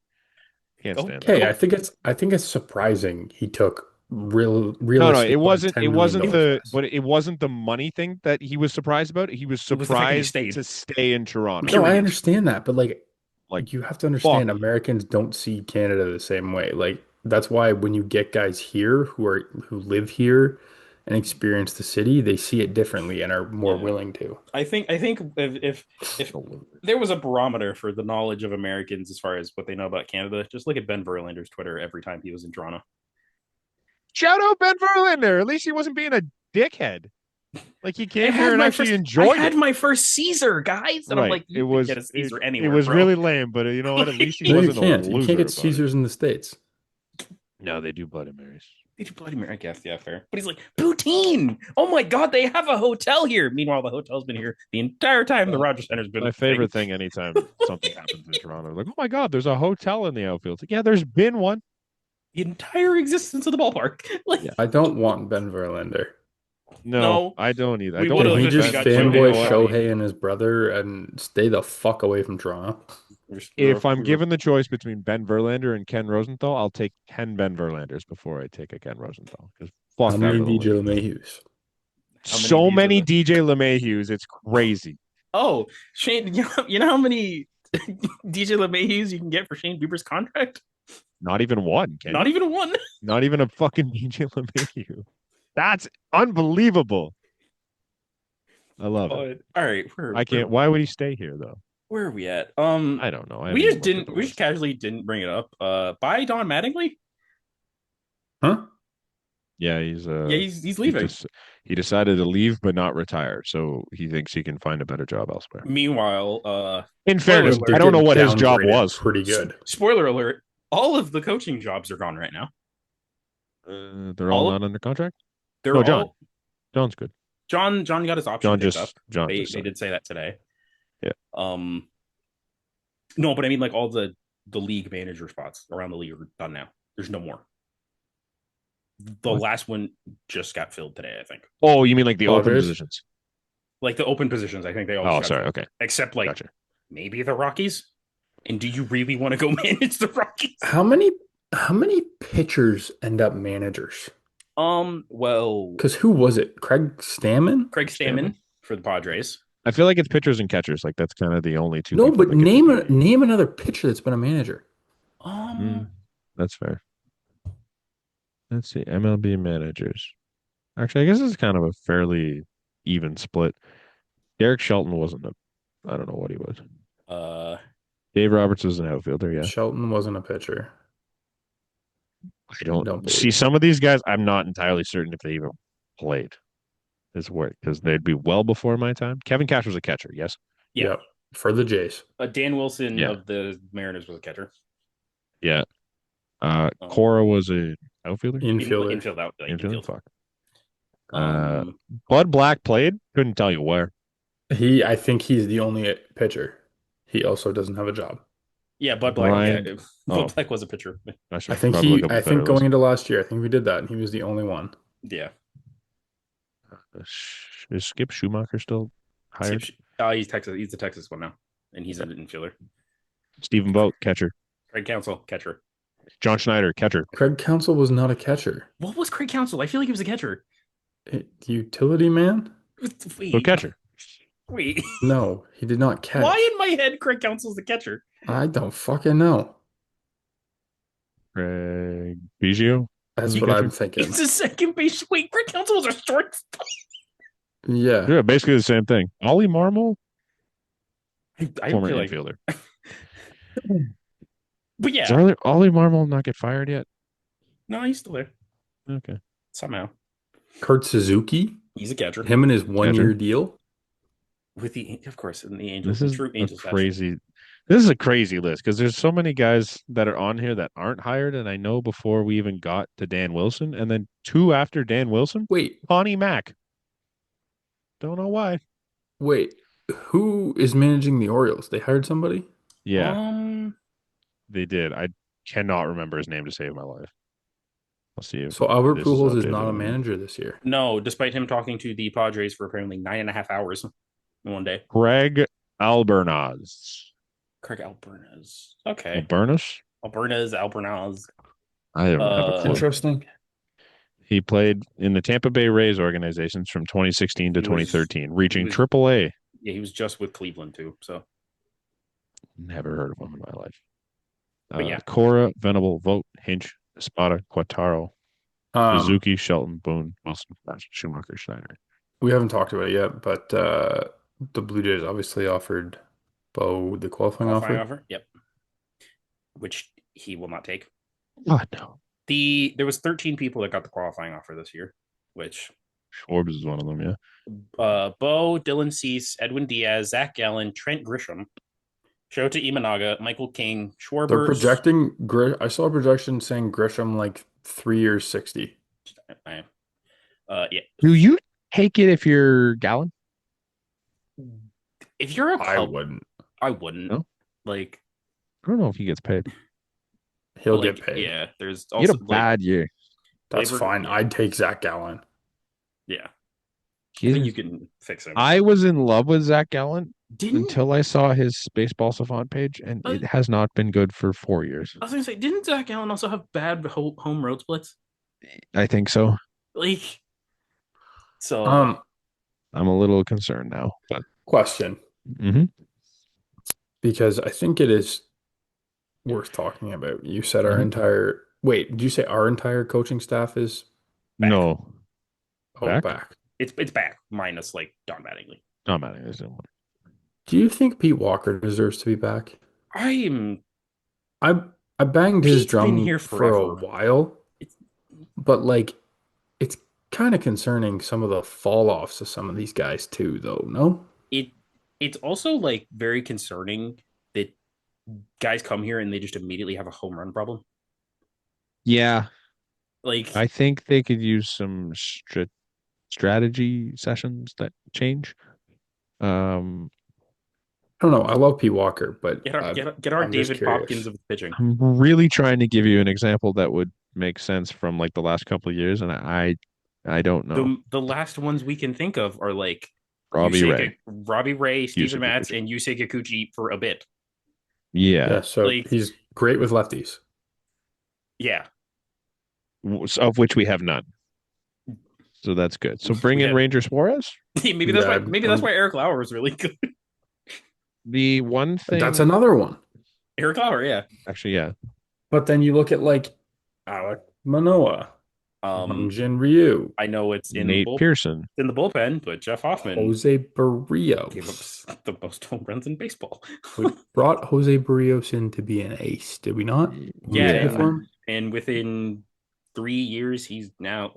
Speaker 1: Can't
Speaker 3: Go
Speaker 1: stand that
Speaker 4: Okay,
Speaker 1: guy.
Speaker 3: go.
Speaker 4: I think it's surprising he took
Speaker 1: No,
Speaker 4: realistically like
Speaker 1: it
Speaker 4: $10 million
Speaker 1: wasn't
Speaker 4: dollars less.
Speaker 1: but it wasn't the money thing that he was surprised about. He was
Speaker 3: It was the fact that he
Speaker 1: surprised
Speaker 3: stayed.
Speaker 1: to stay in Toronto.
Speaker 4: No, I
Speaker 3: Period.
Speaker 4: understand that, but like
Speaker 1: Like,
Speaker 4: you have to
Speaker 1: fuck
Speaker 4: understand
Speaker 1: you.
Speaker 4: Americans don't see Canada the same way. Like that's why when you get guys here who live here and experience the city, they see it differently and are more
Speaker 3: Yeah.
Speaker 4: willing to.
Speaker 3: I think if there was a barometer for the knowledge of Americans as far as what they know about Canada, just look at Ben Verlander's Twitter every time he was in Toronto.
Speaker 1: Shout out Ben Verlander. At least he wasn't being a dickhead. Like he came here and actually
Speaker 3: I
Speaker 1: enjoyed
Speaker 3: had
Speaker 1: it.
Speaker 3: my first Caesar, guys, and I'm
Speaker 1: Right.
Speaker 3: like, you can get a Caesar
Speaker 1: It
Speaker 3: anywhere,
Speaker 1: was
Speaker 3: bro.
Speaker 1: really lame, but you know what? At least he
Speaker 4: No, you
Speaker 1: wasn't a
Speaker 4: can't. You can't
Speaker 1: loser
Speaker 4: get
Speaker 1: about it.
Speaker 4: Caesars in the States.
Speaker 1: No, they do Bloody Marys.
Speaker 3: Did you Bloody Mary? I guess, yeah, fair. But he's like, poutine. Oh my god, they have a hotel here. Meanwhile, the hotel's been here the entire time the Rogers Center's been
Speaker 1: My
Speaker 3: a thing.
Speaker 1: favorite thing anytime something happens in Toronto. Like, oh my God, there's a hotel in the outfield. It's like, yeah, there's been one.
Speaker 3: The entire existence of the ballpark. Like,
Speaker 1: Yeah.
Speaker 4: I don't want Ben Verlander.
Speaker 1: No,
Speaker 3: no,
Speaker 1: I don't either. I
Speaker 3: we
Speaker 1: don't
Speaker 3: would
Speaker 4: Can
Speaker 3: have
Speaker 4: he
Speaker 1: want
Speaker 3: if we
Speaker 4: just
Speaker 1: Ben,
Speaker 3: got
Speaker 1: but
Speaker 3: Shohei
Speaker 1: you know
Speaker 4: fanboy
Speaker 1: what?
Speaker 3: Ohtani.
Speaker 4: Shohei and his brother and stay the fuck away from Toronto?
Speaker 1: If I'm given the choice between Ben Verlander and Ken Rosenthal, I'll take 10 Ben Verlanders before I take a Ken Rosenthal. Because
Speaker 4: How
Speaker 1: fuck that
Speaker 4: many
Speaker 1: little
Speaker 4: DJ
Speaker 1: lady.
Speaker 4: LeMahieu's?
Speaker 3: How many of
Speaker 1: So
Speaker 3: these are
Speaker 1: many
Speaker 3: the
Speaker 1: DJ LeMahieu's, it's crazy.
Speaker 3: Oh, Shane, you know how many DJ LeMahieu's you can get for Shane Bieber's contract?
Speaker 1: Not even one, can
Speaker 3: Not
Speaker 1: you?
Speaker 3: even one.
Speaker 1: Not even a fucking DJ LeMahieu. That's unbelievable. I love it.
Speaker 3: All right,
Speaker 1: I can't. Why would he stay here though?
Speaker 3: where are we at?
Speaker 1: I don't know. I
Speaker 3: We
Speaker 1: haven't even
Speaker 3: just
Speaker 1: looked at the
Speaker 3: didn't. We just
Speaker 1: list.
Speaker 3: casually didn't bring it up. By Don Mattingly.
Speaker 4: Huh?
Speaker 1: Yeah,
Speaker 3: Yeah, he's leaving.
Speaker 1: he decided to leave but not retire, so he thinks he can find a better job elsewhere.
Speaker 3: Meanwhile,
Speaker 1: In
Speaker 3: spoiler
Speaker 1: fairness,
Speaker 4: They're
Speaker 1: I
Speaker 3: alert.
Speaker 1: don't know
Speaker 4: getting
Speaker 1: what his job
Speaker 4: downgraded
Speaker 1: was.
Speaker 4: pretty good.
Speaker 3: Spoiler alert. All of the coaching jobs are gone right now.
Speaker 1: They're all not under contract.
Speaker 3: They're
Speaker 1: No,
Speaker 3: all.
Speaker 1: John's good.
Speaker 3: John got his option picked up.
Speaker 1: John
Speaker 3: They
Speaker 1: just
Speaker 3: they did say that today.
Speaker 1: Yeah.
Speaker 3: No, but I mean like all the league manager spots around the league are done now. There's no more. The
Speaker 1: What?
Speaker 3: last one just got filled today, I think.
Speaker 1: Oh, you mean like the open
Speaker 4: Padres?
Speaker 1: positions?
Speaker 3: Like the open positions, I think they all.
Speaker 1: Oh,
Speaker 3: just got
Speaker 1: sorry.
Speaker 3: filled.
Speaker 1: Okay,
Speaker 3: Except like
Speaker 1: gotcha.
Speaker 3: maybe the Rockies. And do you really want to go manage the Rockies?
Speaker 4: How many pitchers end up managers?
Speaker 3: Well,
Speaker 4: Because who was it? Craig Stammen?
Speaker 3: Craig Stammen for the Padres.
Speaker 1: I feel like it's pitchers and catchers. Like that's kind of the only two.
Speaker 4: No,
Speaker 1: people
Speaker 4: but
Speaker 1: that get to do it.
Speaker 4: name another pitcher that's been a manager.
Speaker 1: That's fair. Let's see. MLB managers. Actually, I guess it's kind of a fairly even split. Derek Shelton wasn't a. I don't know what he was. Dave Roberts was an outfielder. Yeah.
Speaker 4: Shelton wasn't a pitcher.
Speaker 1: I don't
Speaker 4: Don't
Speaker 1: see
Speaker 4: believe.
Speaker 1: some of these guys. I'm not entirely certain if they even played. Is where because they'd be well before my time. Kevin Cash was a catcher. Yes.
Speaker 3: Yeah.
Speaker 4: Yep. For the Jays.
Speaker 3: Dan Wilson
Speaker 1: Yeah.
Speaker 3: of the Mariners was a catcher.
Speaker 1: Yeah. Cora was a outfielder.
Speaker 4: Infielder.
Speaker 3: Infield out. Like,
Speaker 1: Infielder?
Speaker 3: infield.
Speaker 1: Fuck. Bud Black played. Couldn't tell you where.
Speaker 4: I think he's the only pitcher. He also doesn't have a job.
Speaker 3: Yeah, Bud Black.
Speaker 1: Ryan-
Speaker 3: Yeah,
Speaker 1: Oh.
Speaker 3: Bud Black was a pitcher.
Speaker 1: I should
Speaker 4: I think
Speaker 1: probably look up
Speaker 4: I
Speaker 1: a
Speaker 4: think
Speaker 1: better
Speaker 4: going
Speaker 1: list.
Speaker 4: into last year, I think we did that, and he was the only one.
Speaker 3: Yeah.
Speaker 1: Is Skip Schumacher still hired?
Speaker 3: He's Texas. He's the Texas one now, and he's an infielder.
Speaker 1: Stephen Vogt, catcher.
Speaker 3: Craig Counsell, catcher.
Speaker 1: John Schneider, catcher.
Speaker 4: Craig Counsell was not a catcher.
Speaker 3: What was Craig Counsell? I feel like he was a catcher.
Speaker 4: Utility man?
Speaker 3: Wait,
Speaker 1: So catcher.
Speaker 3: Wait.
Speaker 4: No, he did not catch.
Speaker 3: Why in my head Craig Counsell's the catcher?
Speaker 4: I don't fucking know.
Speaker 1: Craig Biggio.
Speaker 4: That's
Speaker 1: He
Speaker 4: what
Speaker 1: catcher?
Speaker 4: I'm thinking.
Speaker 3: He's a second base. Wait, Craig Counsell was a shortstop.
Speaker 4: Yeah.
Speaker 1: Yeah, basically the same thing. Ollie Marmol,
Speaker 3: I
Speaker 1: former
Speaker 3: feel like,
Speaker 1: infielder.
Speaker 3: but
Speaker 1: Does
Speaker 3: yeah,
Speaker 1: Ollie Marmol not get fired yet?
Speaker 3: no, he's still there
Speaker 1: Okay.
Speaker 3: somehow.
Speaker 4: Kurt Suzuki,
Speaker 3: He's a catcher
Speaker 4: him and his 1 year deal.
Speaker 3: with of course, in the Angels.
Speaker 1: This is
Speaker 3: True
Speaker 1: a
Speaker 3: Angels.
Speaker 1: crazy. This is a crazy list because there's so many guys that are on here that aren't hired, and I know before we even got to Dan Wilson, and then two after Dan Wilson,
Speaker 4: Wait,
Speaker 1: Connie Mack. Don't know why.
Speaker 4: wait. Who is managing the Orioles? They hired somebody?
Speaker 1: Yeah, they did. I cannot remember his name to save my life. I'll see if
Speaker 4: So Albert
Speaker 1: this is
Speaker 4: Pujols is
Speaker 1: updated
Speaker 4: not a
Speaker 1: on here.
Speaker 4: manager this year.
Speaker 3: No, despite him talking to the Padres for apparently 9.5 hours in one day.
Speaker 1: Greg Albernaz.
Speaker 3: Craig Albernaz. Okay.
Speaker 1: Albernaz?
Speaker 3: Albernaz.
Speaker 1: I don't have a clue.
Speaker 2: Interesting.
Speaker 1: He played in the Tampa Bay Rays organizations from 2016 to
Speaker 3: He was-
Speaker 1: 2013, reaching
Speaker 3: he was-
Speaker 1: AAA.
Speaker 3: Yeah, he was just with Cleveland too. So,
Speaker 1: Never heard of him in my life.
Speaker 3: but yeah,
Speaker 1: Cora, Venable, Vogt, Hinch, Espada, Quattaro, Suzuki, Shelton, Boone, Wilson, Schumacher, Schneider.
Speaker 4: We haven't talked about it yet, but the Blue Jays obviously offered Bo the qualifying offer.
Speaker 3: Yep. Which he will not take.
Speaker 1: God, no.
Speaker 3: There was 13 people that got the qualifying offer this year, which
Speaker 1: Forbes is one of them, yeah.
Speaker 3: Bo, Dylan Cease, Edwin Diaz, Zach Gallen, Trent Grisham, Shota Imanaga, Michael King, Schwarber.
Speaker 4: They're projecting I saw a projection saying Grisham like 3 years 60.
Speaker 3: Yeah.
Speaker 1: Do you take it if you're Gallon?
Speaker 3: If you're a
Speaker 4: I
Speaker 3: Cub,
Speaker 4: wouldn't.
Speaker 3: I wouldn't.
Speaker 1: No?
Speaker 3: Like,
Speaker 1: I don't know if he gets paid.
Speaker 4: He'll
Speaker 3: like,
Speaker 4: get paid.
Speaker 3: Yeah, there's
Speaker 1: He had
Speaker 3: also
Speaker 1: a bad year.
Speaker 4: That's fine.
Speaker 3: Yeah.
Speaker 4: I'd take Zach Gallen.
Speaker 3: Yeah. I think you can fix him.
Speaker 1: I was in love with Zach Gallen
Speaker 3: Didn't
Speaker 1: until I saw his Baseball Savant page, and it has not been good for 4 years.
Speaker 3: I was gonna say, didn't Zach Allen also have bad home road splits?
Speaker 1: I think so.
Speaker 3: Like, so
Speaker 1: I'm a little concerned now. But
Speaker 4: Question,
Speaker 1: Mhm.
Speaker 4: because I think it is worth talking about. You said our
Speaker 1: Mhm.
Speaker 4: entire did you say our entire coaching staff is
Speaker 3: Back.
Speaker 1: No, Back?
Speaker 4: back?
Speaker 3: it's back minus like Don Mattingly.
Speaker 1: not Mattingly.
Speaker 4: Do you think Pete Walker deserves to be back?
Speaker 3: I
Speaker 4: I banged his
Speaker 3: Pete's been
Speaker 4: drum
Speaker 3: here
Speaker 4: for a
Speaker 3: forever.
Speaker 4: while, but like it's kind of concerning some of the fall offs of some of these guys too, though. No,
Speaker 3: it's also like very concerning that guys come here and they just immediately have a home run problem.
Speaker 1: Yeah,
Speaker 3: Like,
Speaker 1: I think they could use some strategy sessions that change.
Speaker 4: I don't know. I love Pete Walker, but
Speaker 3: get our
Speaker 4: I'm just
Speaker 3: David
Speaker 4: curious.
Speaker 3: Popkins of pitching.
Speaker 1: I'm really trying to give you an example that would make sense from like the last couple of years, and I don't know.
Speaker 3: The last ones we can think of are like
Speaker 1: Robbie Ray,
Speaker 3: Steven
Speaker 1: Yusei
Speaker 3: Matz,
Speaker 1: Kikuchi.
Speaker 3: and Yusei Kikuchi for a bit.
Speaker 1: Yeah,
Speaker 4: So
Speaker 3: like-
Speaker 4: he's great with lefties.
Speaker 3: Yeah.
Speaker 1: of which we have none. So that's good. So bring
Speaker 3: We
Speaker 1: in
Speaker 3: have-
Speaker 1: Ranger Suarez.
Speaker 3: maybe that's
Speaker 4: Yeah,
Speaker 3: why that's why Eric Lauer was really good.
Speaker 1: The one thing
Speaker 4: That's another one.
Speaker 3: Eric Lauer, yeah.
Speaker 1: actually, yeah.
Speaker 4: But then you look at like Alec Manoah, Jin Ryu,
Speaker 3: I know it's in
Speaker 1: Nate Pearson.
Speaker 3: in the bullpen, but Jeff Hoffman
Speaker 4: Jose
Speaker 3: gave
Speaker 4: Barrios.
Speaker 3: up the most home runs in baseball.
Speaker 4: We brought Jose Barrios in to be an ace, did we not?
Speaker 3: Yeah.
Speaker 4: For him?
Speaker 3: And within 3 years, he's now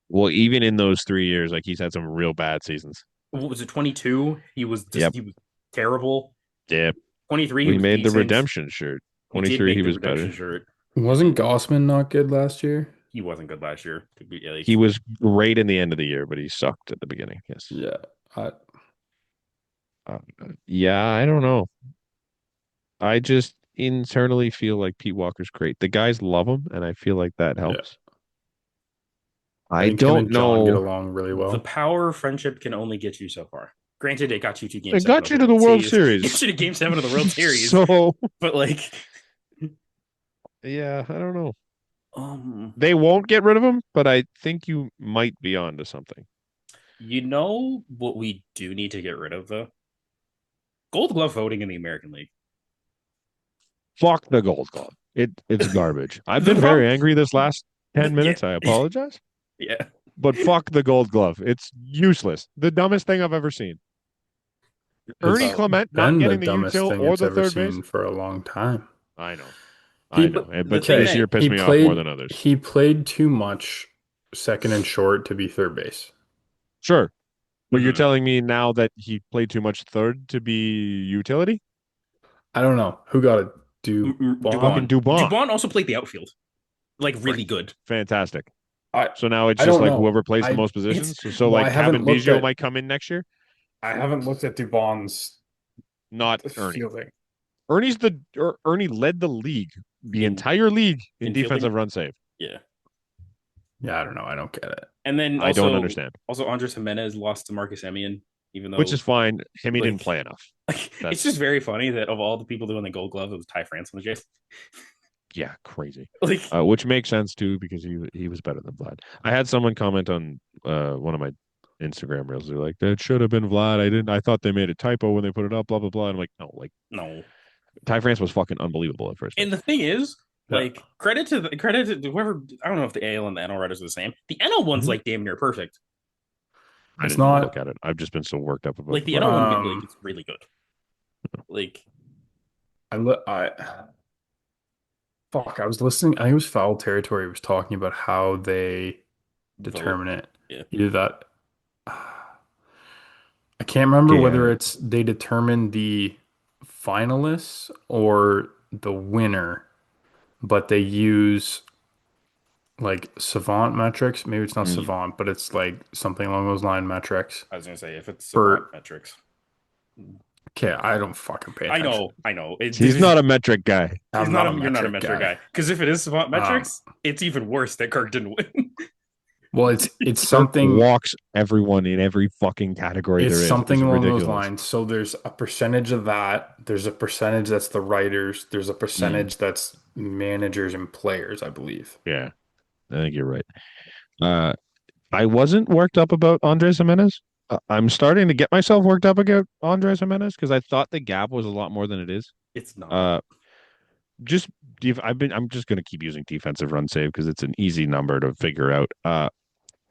Speaker 1: Well, even in those 3 years, like he's had some real bad seasons.
Speaker 3: what was it, 22? He was
Speaker 1: Yep.
Speaker 3: he was terrible.
Speaker 1: Yeah,
Speaker 3: 23,
Speaker 1: we
Speaker 3: he was
Speaker 1: made the
Speaker 3: decent.
Speaker 1: redemption shirt.
Speaker 3: He did
Speaker 1: 23,
Speaker 3: make
Speaker 1: he
Speaker 3: the
Speaker 1: was
Speaker 3: redemption
Speaker 1: better.
Speaker 3: shirt.
Speaker 4: Wasn't Gossman not good last year?
Speaker 3: He wasn't good last year. Like,
Speaker 1: He was great in the end of the year, but he sucked at the beginning. Yes.
Speaker 4: Yeah.
Speaker 1: Yeah, I don't know. I just internally feel like Pete Walker's great. The guys love him, and I feel like that helps. I
Speaker 4: think him
Speaker 1: don't
Speaker 4: and John get
Speaker 1: know.
Speaker 4: along really well.
Speaker 3: the power of friendship can only get you so far. Granted, it got you to game
Speaker 1: It
Speaker 3: 7
Speaker 1: got
Speaker 3: of
Speaker 1: you to the World
Speaker 3: It
Speaker 1: Series.
Speaker 3: got you to game 7 of the World Series.
Speaker 1: So,
Speaker 3: But like,
Speaker 1: yeah, I don't know.
Speaker 3: um,
Speaker 1: They won't get rid of him, but I think you might be onto something.
Speaker 3: you know what we do need to get rid of though? Gold Glove voting in the American League.
Speaker 1: Fuck the Gold Glove. It's garbage. I've
Speaker 3: The
Speaker 1: been very
Speaker 3: problem-
Speaker 1: angry this last 10
Speaker 3: Yeah.
Speaker 1: minutes. I apologize.
Speaker 3: Yeah.
Speaker 1: But fuck the Gold Glove. It's useless. The dumbest thing I've ever seen. Ernie
Speaker 4: It's
Speaker 1: Clement not
Speaker 4: been
Speaker 1: getting the
Speaker 4: dumbest
Speaker 1: util
Speaker 4: thing
Speaker 1: or
Speaker 4: it's
Speaker 1: the
Speaker 4: ever
Speaker 1: third base.
Speaker 4: seen for a long time.
Speaker 1: I know.
Speaker 4: He-
Speaker 1: I know.
Speaker 3: the
Speaker 1: But
Speaker 3: thing
Speaker 1: this
Speaker 3: that
Speaker 1: year pissed
Speaker 4: He
Speaker 1: me off
Speaker 4: played-
Speaker 1: more than others.
Speaker 4: He played too much second and short to be third base.
Speaker 1: Sure. But you're
Speaker 3: Mhm.
Speaker 1: telling me now that he played too much third to be utility?
Speaker 4: I don't know who got it.
Speaker 1: Fucking
Speaker 3: Dubon.
Speaker 1: Dubon.
Speaker 3: Dubon also played the outfield, like really good.
Speaker 1: Fantastic.
Speaker 4: I-
Speaker 1: So now it's
Speaker 4: I
Speaker 1: just
Speaker 4: don't
Speaker 1: like
Speaker 4: know.
Speaker 1: whoever plays the
Speaker 4: I-
Speaker 1: most positions. So
Speaker 4: well, I
Speaker 1: like
Speaker 4: haven't
Speaker 1: Kevin
Speaker 4: looked
Speaker 1: Biggio
Speaker 4: at-
Speaker 1: might come in next year.
Speaker 4: I haven't looked at Dubon's
Speaker 1: Not Ernie.
Speaker 4: fielding.
Speaker 1: Ernie led the league, the
Speaker 3: In-
Speaker 1: entire league in
Speaker 3: in
Speaker 1: defensive
Speaker 3: fielding?
Speaker 1: run save.
Speaker 3: Yeah.
Speaker 4: Yeah, I don't know. I don't get it.
Speaker 3: And then
Speaker 1: I don't
Speaker 3: also
Speaker 1: understand.
Speaker 3: Andres Jimenez lost to Marcus Semien, even
Speaker 1: Which is
Speaker 3: though
Speaker 1: fine. Him, he didn't
Speaker 3: like
Speaker 1: play enough.
Speaker 3: it's just
Speaker 1: That's
Speaker 3: very funny that of all the people doing the Gold Glove, it was Ty France on the Jays.
Speaker 1: yeah, crazy.
Speaker 3: Like
Speaker 1: Which makes sense too because he was better than Vlad. I had someone comment on one of my Instagram reels. They're like, that should have been Vlad. I thought they made a typo when they put it up, blah blah blah. And I'm like, no, like
Speaker 3: no.
Speaker 1: Ty France was fucking unbelievable at first
Speaker 3: And
Speaker 1: base.
Speaker 3: the thing is,
Speaker 4: Yeah.
Speaker 3: like credit to whoever. I don't know if the AL and the NL writers are the same. The NL one's
Speaker 1: Mhm.
Speaker 3: like damn near perfect.
Speaker 1: I
Speaker 4: It's
Speaker 1: didn't even look
Speaker 4: not
Speaker 1: at it. I've just been so worked up about
Speaker 3: Like
Speaker 1: the
Speaker 3: the NL
Speaker 1: fucking.
Speaker 3: one, like
Speaker 4: um
Speaker 3: it's really good. Like
Speaker 4: I fuck, I was listening. I think it was Foul Territory was talking about how they
Speaker 3: vote.
Speaker 4: determine it.
Speaker 3: Yeah.
Speaker 4: Either that I can't remember whether
Speaker 1: Yeah.
Speaker 4: it's they determine the finalists or the winner, but they use like savant metrics. Maybe it's not
Speaker 1: Mm.
Speaker 4: savant, but it's like something along those line metrics.
Speaker 3: I was gonna say if it's Savant
Speaker 4: For
Speaker 3: metrics.
Speaker 4: okay, I don't fucking pay attention.
Speaker 3: I know. It,
Speaker 1: He's not a metric guy.
Speaker 3: he's
Speaker 4: I'm
Speaker 3: not
Speaker 4: not
Speaker 3: a
Speaker 4: a
Speaker 3: you're not a
Speaker 4: metric
Speaker 3: metric
Speaker 4: guy.
Speaker 3: guy. Because if it is Savant
Speaker 4: Um,
Speaker 3: metrics, it's even worse that Kirk didn't win.
Speaker 4: well, it's
Speaker 1: Kirk
Speaker 4: something.
Speaker 1: walks everyone in every fucking category
Speaker 4: It's
Speaker 1: there is.
Speaker 4: something
Speaker 1: It's
Speaker 4: along those
Speaker 1: ridiculous.
Speaker 4: lines. So there's a percentage of that. There's a percentage that's the writers. There's a
Speaker 1: Mm.
Speaker 4: percentage that's managers and players, I believe.
Speaker 1: Yeah, I think you're right. Uh, I wasn't worked up about Andres Jimenez. I'm starting to get myself worked up about Andres Jimenez because I thought the gap was a lot more than it is.
Speaker 3: It's not.
Speaker 1: Uh, just I'm just going to keep using defensive run save because it's an easy number to figure out.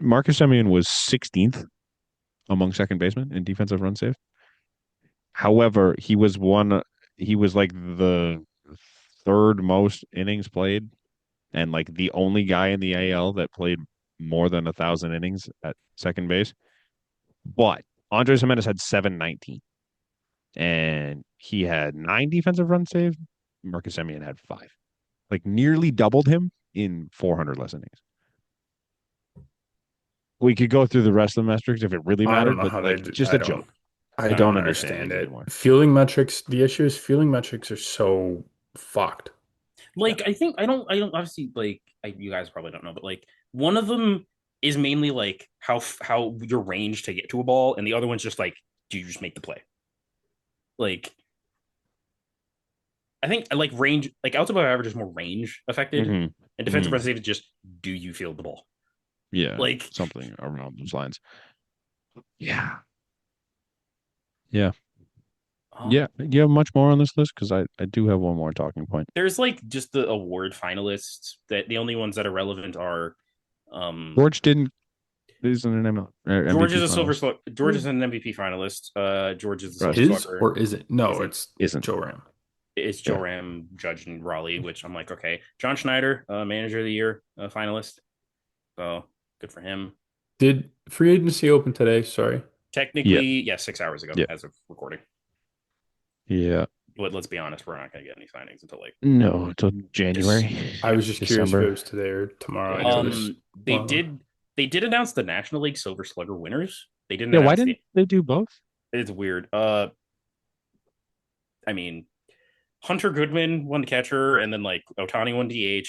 Speaker 1: Marcus Semien was 16th among second basemen in defensive run save. However, he was like the third most innings played and like the only guy in the AL that played more than 1,000 innings at second base. But Andres Jimenez had 719 and he had 9 defensive runs saved. Marcus Semien had 5. Like nearly doubled him in 400 less innings. We could go through the rest of the metrics if it really
Speaker 4: I don't
Speaker 1: mattered,
Speaker 4: know
Speaker 1: but
Speaker 4: how they
Speaker 1: like
Speaker 4: do.
Speaker 1: just a joke.
Speaker 4: I
Speaker 1: I don't
Speaker 4: don't
Speaker 1: understand
Speaker 4: understand
Speaker 1: these
Speaker 4: it.
Speaker 1: anymore.
Speaker 4: Fielding metrics, the issue is fielding metrics are so fucked.
Speaker 1: Yeah.
Speaker 3: Like I don't obviously like you guys probably don't know, but like one of them is mainly like how your range to get to a ball, and the other one's just like do you just make the play? Like I think like range, like outside above average is more range affected,
Speaker 1: hmm
Speaker 3: and defensive
Speaker 1: hmm
Speaker 3: run save is just do you field the ball?
Speaker 1: Yeah.
Speaker 3: Like
Speaker 1: Something around those lines. Yeah. Yeah.
Speaker 3: um,
Speaker 1: Yeah. Do you have much more on this list? Because I do have one more talking point.
Speaker 3: there's like just the award finalists that the only ones that are relevant are um
Speaker 1: George didn't isn't an
Speaker 3: George
Speaker 1: MVP
Speaker 3: is a silver
Speaker 1: finalist.
Speaker 3: slug. George is an MVP finalist. George is the silver
Speaker 1: Russ
Speaker 4: Is
Speaker 3: slugger.
Speaker 4: or is it? No,
Speaker 3: Isn't
Speaker 4: it's
Speaker 1: isn't.
Speaker 4: Joe Ram.
Speaker 3: It's Joe
Speaker 1: Yeah.
Speaker 3: Ram, Judge, and Raleigh, which I'm like, okay. John Schneider, Manager of the Year finalist. So good for him.
Speaker 4: Did free agency open today? Sorry.
Speaker 1: Yeah.
Speaker 3: Technically, yeah, 6 hours ago
Speaker 1: Yeah.
Speaker 3: as of recording.
Speaker 1: Yeah.
Speaker 3: But let's be honest, we're not going to get any signings until like
Speaker 1: No, until January.
Speaker 4: I was just curious if it
Speaker 1: December.
Speaker 4: was today or tomorrow.
Speaker 1: Yeah,
Speaker 4: I
Speaker 1: it's
Speaker 4: know
Speaker 1: today.
Speaker 4: this.
Speaker 3: they did announce the National League Silver Slugger winners. They didn't
Speaker 1: Yeah, why
Speaker 3: announce
Speaker 1: didn't they do both?
Speaker 3: it's weird. I mean, Hunter Goodman won catcher, and then like Otani won DH.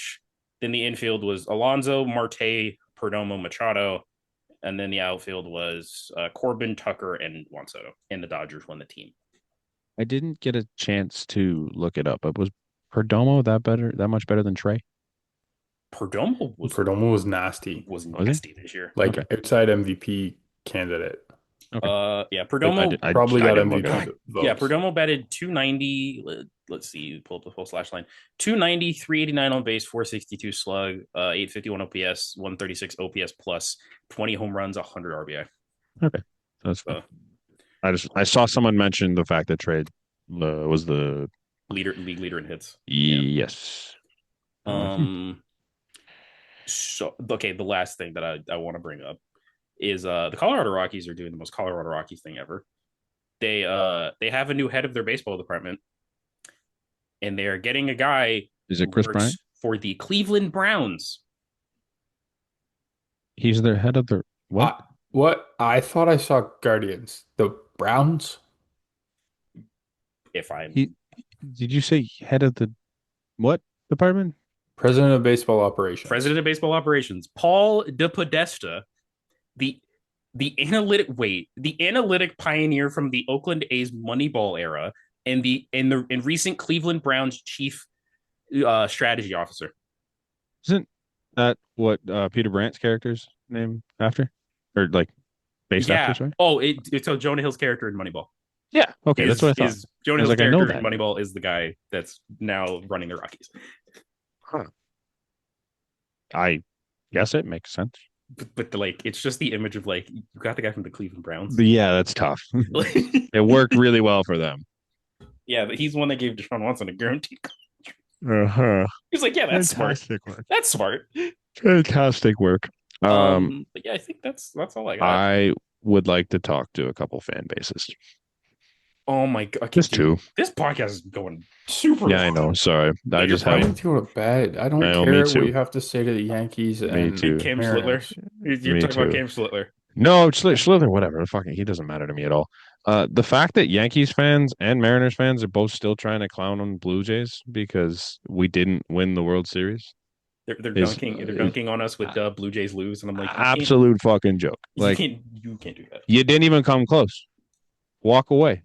Speaker 3: Then the infield was Alonso, Marte, Perdomo, Machado, and then the outfield was Corbin, Tucker, and Juan Soto. And the Dodgers won the team.
Speaker 1: I didn't get a chance to look it up, but was Perdomo that much better than Trey?
Speaker 3: Perdomo
Speaker 4: Perdomo was nasty.
Speaker 3: was
Speaker 1: Was he?
Speaker 3: nasty this year.
Speaker 4: Like
Speaker 1: Okay.
Speaker 4: outside MVP candidate.
Speaker 1: Okay.
Speaker 3: Yeah,
Speaker 1: I
Speaker 3: Perdomo
Speaker 1: did,
Speaker 4: Probably
Speaker 1: I
Speaker 4: got
Speaker 1: didn't look it
Speaker 4: MVP
Speaker 1: up.
Speaker 3: yeah,
Speaker 4: votes.
Speaker 3: Perdomo batted 290. Let's see, pull up the full slash line. 290, 389 on base, 462 slug, 851 OPS, 136 OPS plus, 20 home runs, 100 RBI.
Speaker 1: Okay. That's fine.
Speaker 3: So
Speaker 1: I saw someone mention the fact that Trey was the
Speaker 3: league leader in hits.
Speaker 1: yes.
Speaker 3: So okay, the last thing that I want to bring up is the Colorado Rockies are doing the most Colorado Rockies thing ever. They have a new head of their baseball department, and they're getting a guy
Speaker 1: Is
Speaker 3: who
Speaker 1: it Chris
Speaker 3: works
Speaker 1: Bryant?
Speaker 3: for the Cleveland Browns.
Speaker 1: He's their head of the what?
Speaker 4: What? I thought I saw Guardians. The Browns?
Speaker 3: If I'm
Speaker 1: He did you say head of the what department?
Speaker 4: President of Baseball Operations.
Speaker 3: President of Baseball Operations, Paul DePodesta, the the analytic pioneer from the Oakland A's Moneyball era and the recent Cleveland Browns chief strategy officer.
Speaker 1: Isn't that what Peter Brandt's character's name after? Or like based after,
Speaker 3: Yeah.
Speaker 1: sorry?
Speaker 3: Oh, it's so Jonah Hill's character in Moneyball.
Speaker 1: Yeah. Okay, that's what I thought.
Speaker 3: Is Jonah
Speaker 1: I was
Speaker 3: Hill's
Speaker 1: like, I know
Speaker 3: character in
Speaker 1: that.
Speaker 3: Moneyball is the guy that's now running the Rockies.
Speaker 1: Huh. I guess it makes sense.
Speaker 3: But like, it's just the image of like you got the guy from the Cleveland Browns.
Speaker 1: But yeah, that's tough. It worked really well for them.
Speaker 3: Yeah, but he's the one that gave Deshaun Watson a guarantee.
Speaker 1: Uh-huh.
Speaker 3: He's like, yeah, that's
Speaker 1: Fantastic
Speaker 3: smart.
Speaker 1: work.
Speaker 3: That's smart.
Speaker 1: Fantastic work.
Speaker 3: But yeah, I think that's all I got.
Speaker 1: I would like to talk to a couple fan bases.
Speaker 3: Oh my god,
Speaker 1: Just two.
Speaker 3: This podcast is going super.
Speaker 1: Yeah, I know. Sorry. I just
Speaker 4: I
Speaker 1: have
Speaker 4: need to go to bed. I don't
Speaker 1: I know, me
Speaker 4: care what
Speaker 1: too.
Speaker 4: you have to say to the Yankees
Speaker 1: Me
Speaker 4: and
Speaker 1: too.
Speaker 3: Cam
Speaker 4: Mariners.
Speaker 3: Slitler. You're
Speaker 1: Me
Speaker 3: talking about
Speaker 1: too.
Speaker 3: Cam Slitler.
Speaker 1: No, Slither, whatever. Fucking, he doesn't matter to me at all. The fact that Yankees fans and Mariners fans are both still trying to clown on Blue Jays because we didn't win the World Series
Speaker 3: They're
Speaker 1: is
Speaker 3: dunking on us with Blue Jays lose, and I'm like,
Speaker 1: absolute fucking joke. Like,
Speaker 3: you can't do that.
Speaker 1: you didn't even come close. Walk away.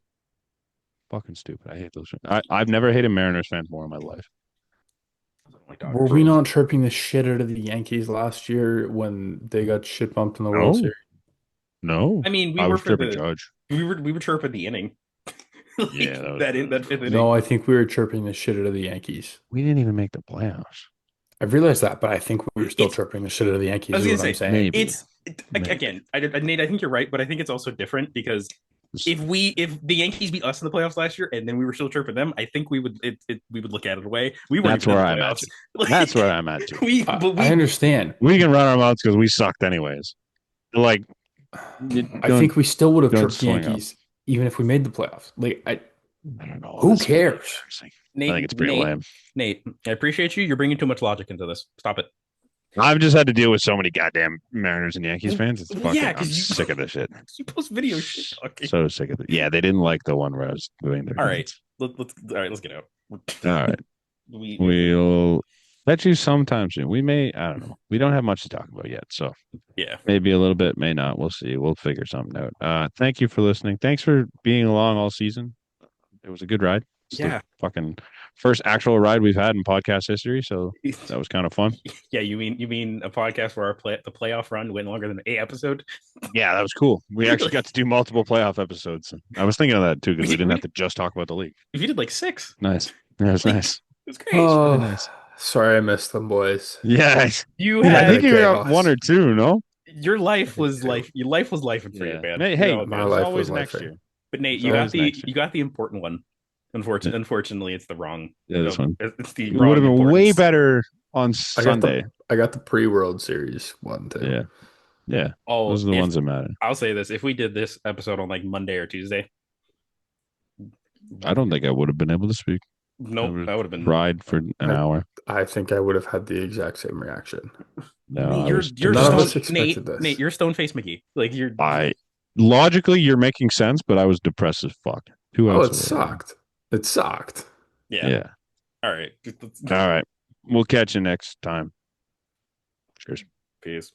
Speaker 1: Fucking stupid. I hate those. I've never hated Mariners fans more in my life.
Speaker 4: Were we not chirping the shit out of the Yankees last year when they got shit bumped in the World
Speaker 1: No.
Speaker 4: Series?
Speaker 1: No.
Speaker 3: I mean,
Speaker 1: I was tripping Judge.
Speaker 3: we were chirping the inning. Like,
Speaker 1: Yeah, that was
Speaker 3: that fifth inning.
Speaker 4: No, I think we were chirping the shit out of the Yankees.
Speaker 1: We didn't even make the playoffs.
Speaker 4: I realized that, but I think we were still chirping the shit out of the Yankees.
Speaker 3: I was
Speaker 4: Is
Speaker 3: gonna
Speaker 4: what
Speaker 3: say,
Speaker 4: I'm saying.
Speaker 1: maybe.
Speaker 3: Again, Nate, I think you're right, but I think it's also different because if the Yankees beat us in the playoffs last year and then we were still chirping them, I think we would look at it away. We weren't
Speaker 1: That's
Speaker 3: even in
Speaker 1: where
Speaker 3: the
Speaker 1: I'm at.
Speaker 3: playoffs. Like,
Speaker 1: That's where I'm at too.
Speaker 4: I understand.
Speaker 1: We can run our mouths because we sucked anyways. Like,
Speaker 4: I think we still would have
Speaker 1: don't
Speaker 4: chirped the
Speaker 1: swing
Speaker 4: Yankees even if we made the playoffs. Like,
Speaker 1: I don't know.
Speaker 4: who
Speaker 1: This is
Speaker 4: cares?
Speaker 1: embarrassing.
Speaker 3: Nate,
Speaker 1: I think it's pretty lame.
Speaker 3: Nate, I appreciate you. You're bringing too much logic into this. Stop it.
Speaker 1: I've just had to deal with so many goddamn Mariners and Yankees fans. It's fucking.
Speaker 3: Yeah,
Speaker 1: I'm
Speaker 3: because
Speaker 1: sick of this shit.
Speaker 3: You post video shit talking.
Speaker 1: So sick of it. Yeah, they didn't like the one where I was doing their.
Speaker 3: All right, let's get out.
Speaker 1: All right.
Speaker 3: We'll
Speaker 1: bet you sometime soon. We may. I don't know. We don't have much to talk about yet, so
Speaker 3: yeah.
Speaker 1: maybe a little bit, may not. We'll see. We'll figure something out. Thank you for listening. Thanks for being along all season. It was a good ride. It's the fucking first actual ride we've had in podcast history, so that was kind of fun.
Speaker 3: Yeah, you mean a podcast where the playoff run went longer than an episode?
Speaker 1: Yeah, that was cool. We actually got to do multiple playoff episodes. I was thinking of that too because we didn't have to just talk about the league.
Speaker 3: If you did like 6,
Speaker 1: Nice. Yeah, it was nice.
Speaker 3: it was great.
Speaker 4: Oh,
Speaker 1: really nice.
Speaker 4: Sorry, I missed them, boys.
Speaker 1: Yeah,
Speaker 3: I
Speaker 1: think you got one or two. No,
Speaker 3: your life was life. Your life was life for you, man.
Speaker 1: Hey,
Speaker 4: my
Speaker 1: there's
Speaker 4: life
Speaker 1: always
Speaker 4: was
Speaker 1: next
Speaker 4: life.
Speaker 1: year.
Speaker 3: But Nate,
Speaker 1: There's
Speaker 3: you got the important one. Unfortunately, it's the wrong.
Speaker 1: Yeah, this one.
Speaker 3: It's the
Speaker 1: It
Speaker 3: wrong
Speaker 1: would have been way
Speaker 3: importance.
Speaker 1: better on Sunday.
Speaker 4: I got the pre-World Series one too.
Speaker 1: Yeah.
Speaker 3: Oh,
Speaker 1: Those are the ones that matter.
Speaker 3: I'll say this: if we did this episode on like Monday or Tuesday,
Speaker 1: I don't think I would have been able to speak.
Speaker 3: Nope, that would have been
Speaker 1: ride for an hour.
Speaker 4: I think I would have had the exact same reaction.
Speaker 1: No,
Speaker 3: you're
Speaker 4: none of us
Speaker 3: stone,
Speaker 4: expected this.
Speaker 3: Nate, you're Stone Face McGee. Like
Speaker 1: logically, you're making sense, but I was depressed as fuck. Who else?
Speaker 4: Oh, it sucked. It sucked.
Speaker 3: Yeah. All right.
Speaker 1: All right. We'll catch you next time. Cheers.
Speaker 3: Peace.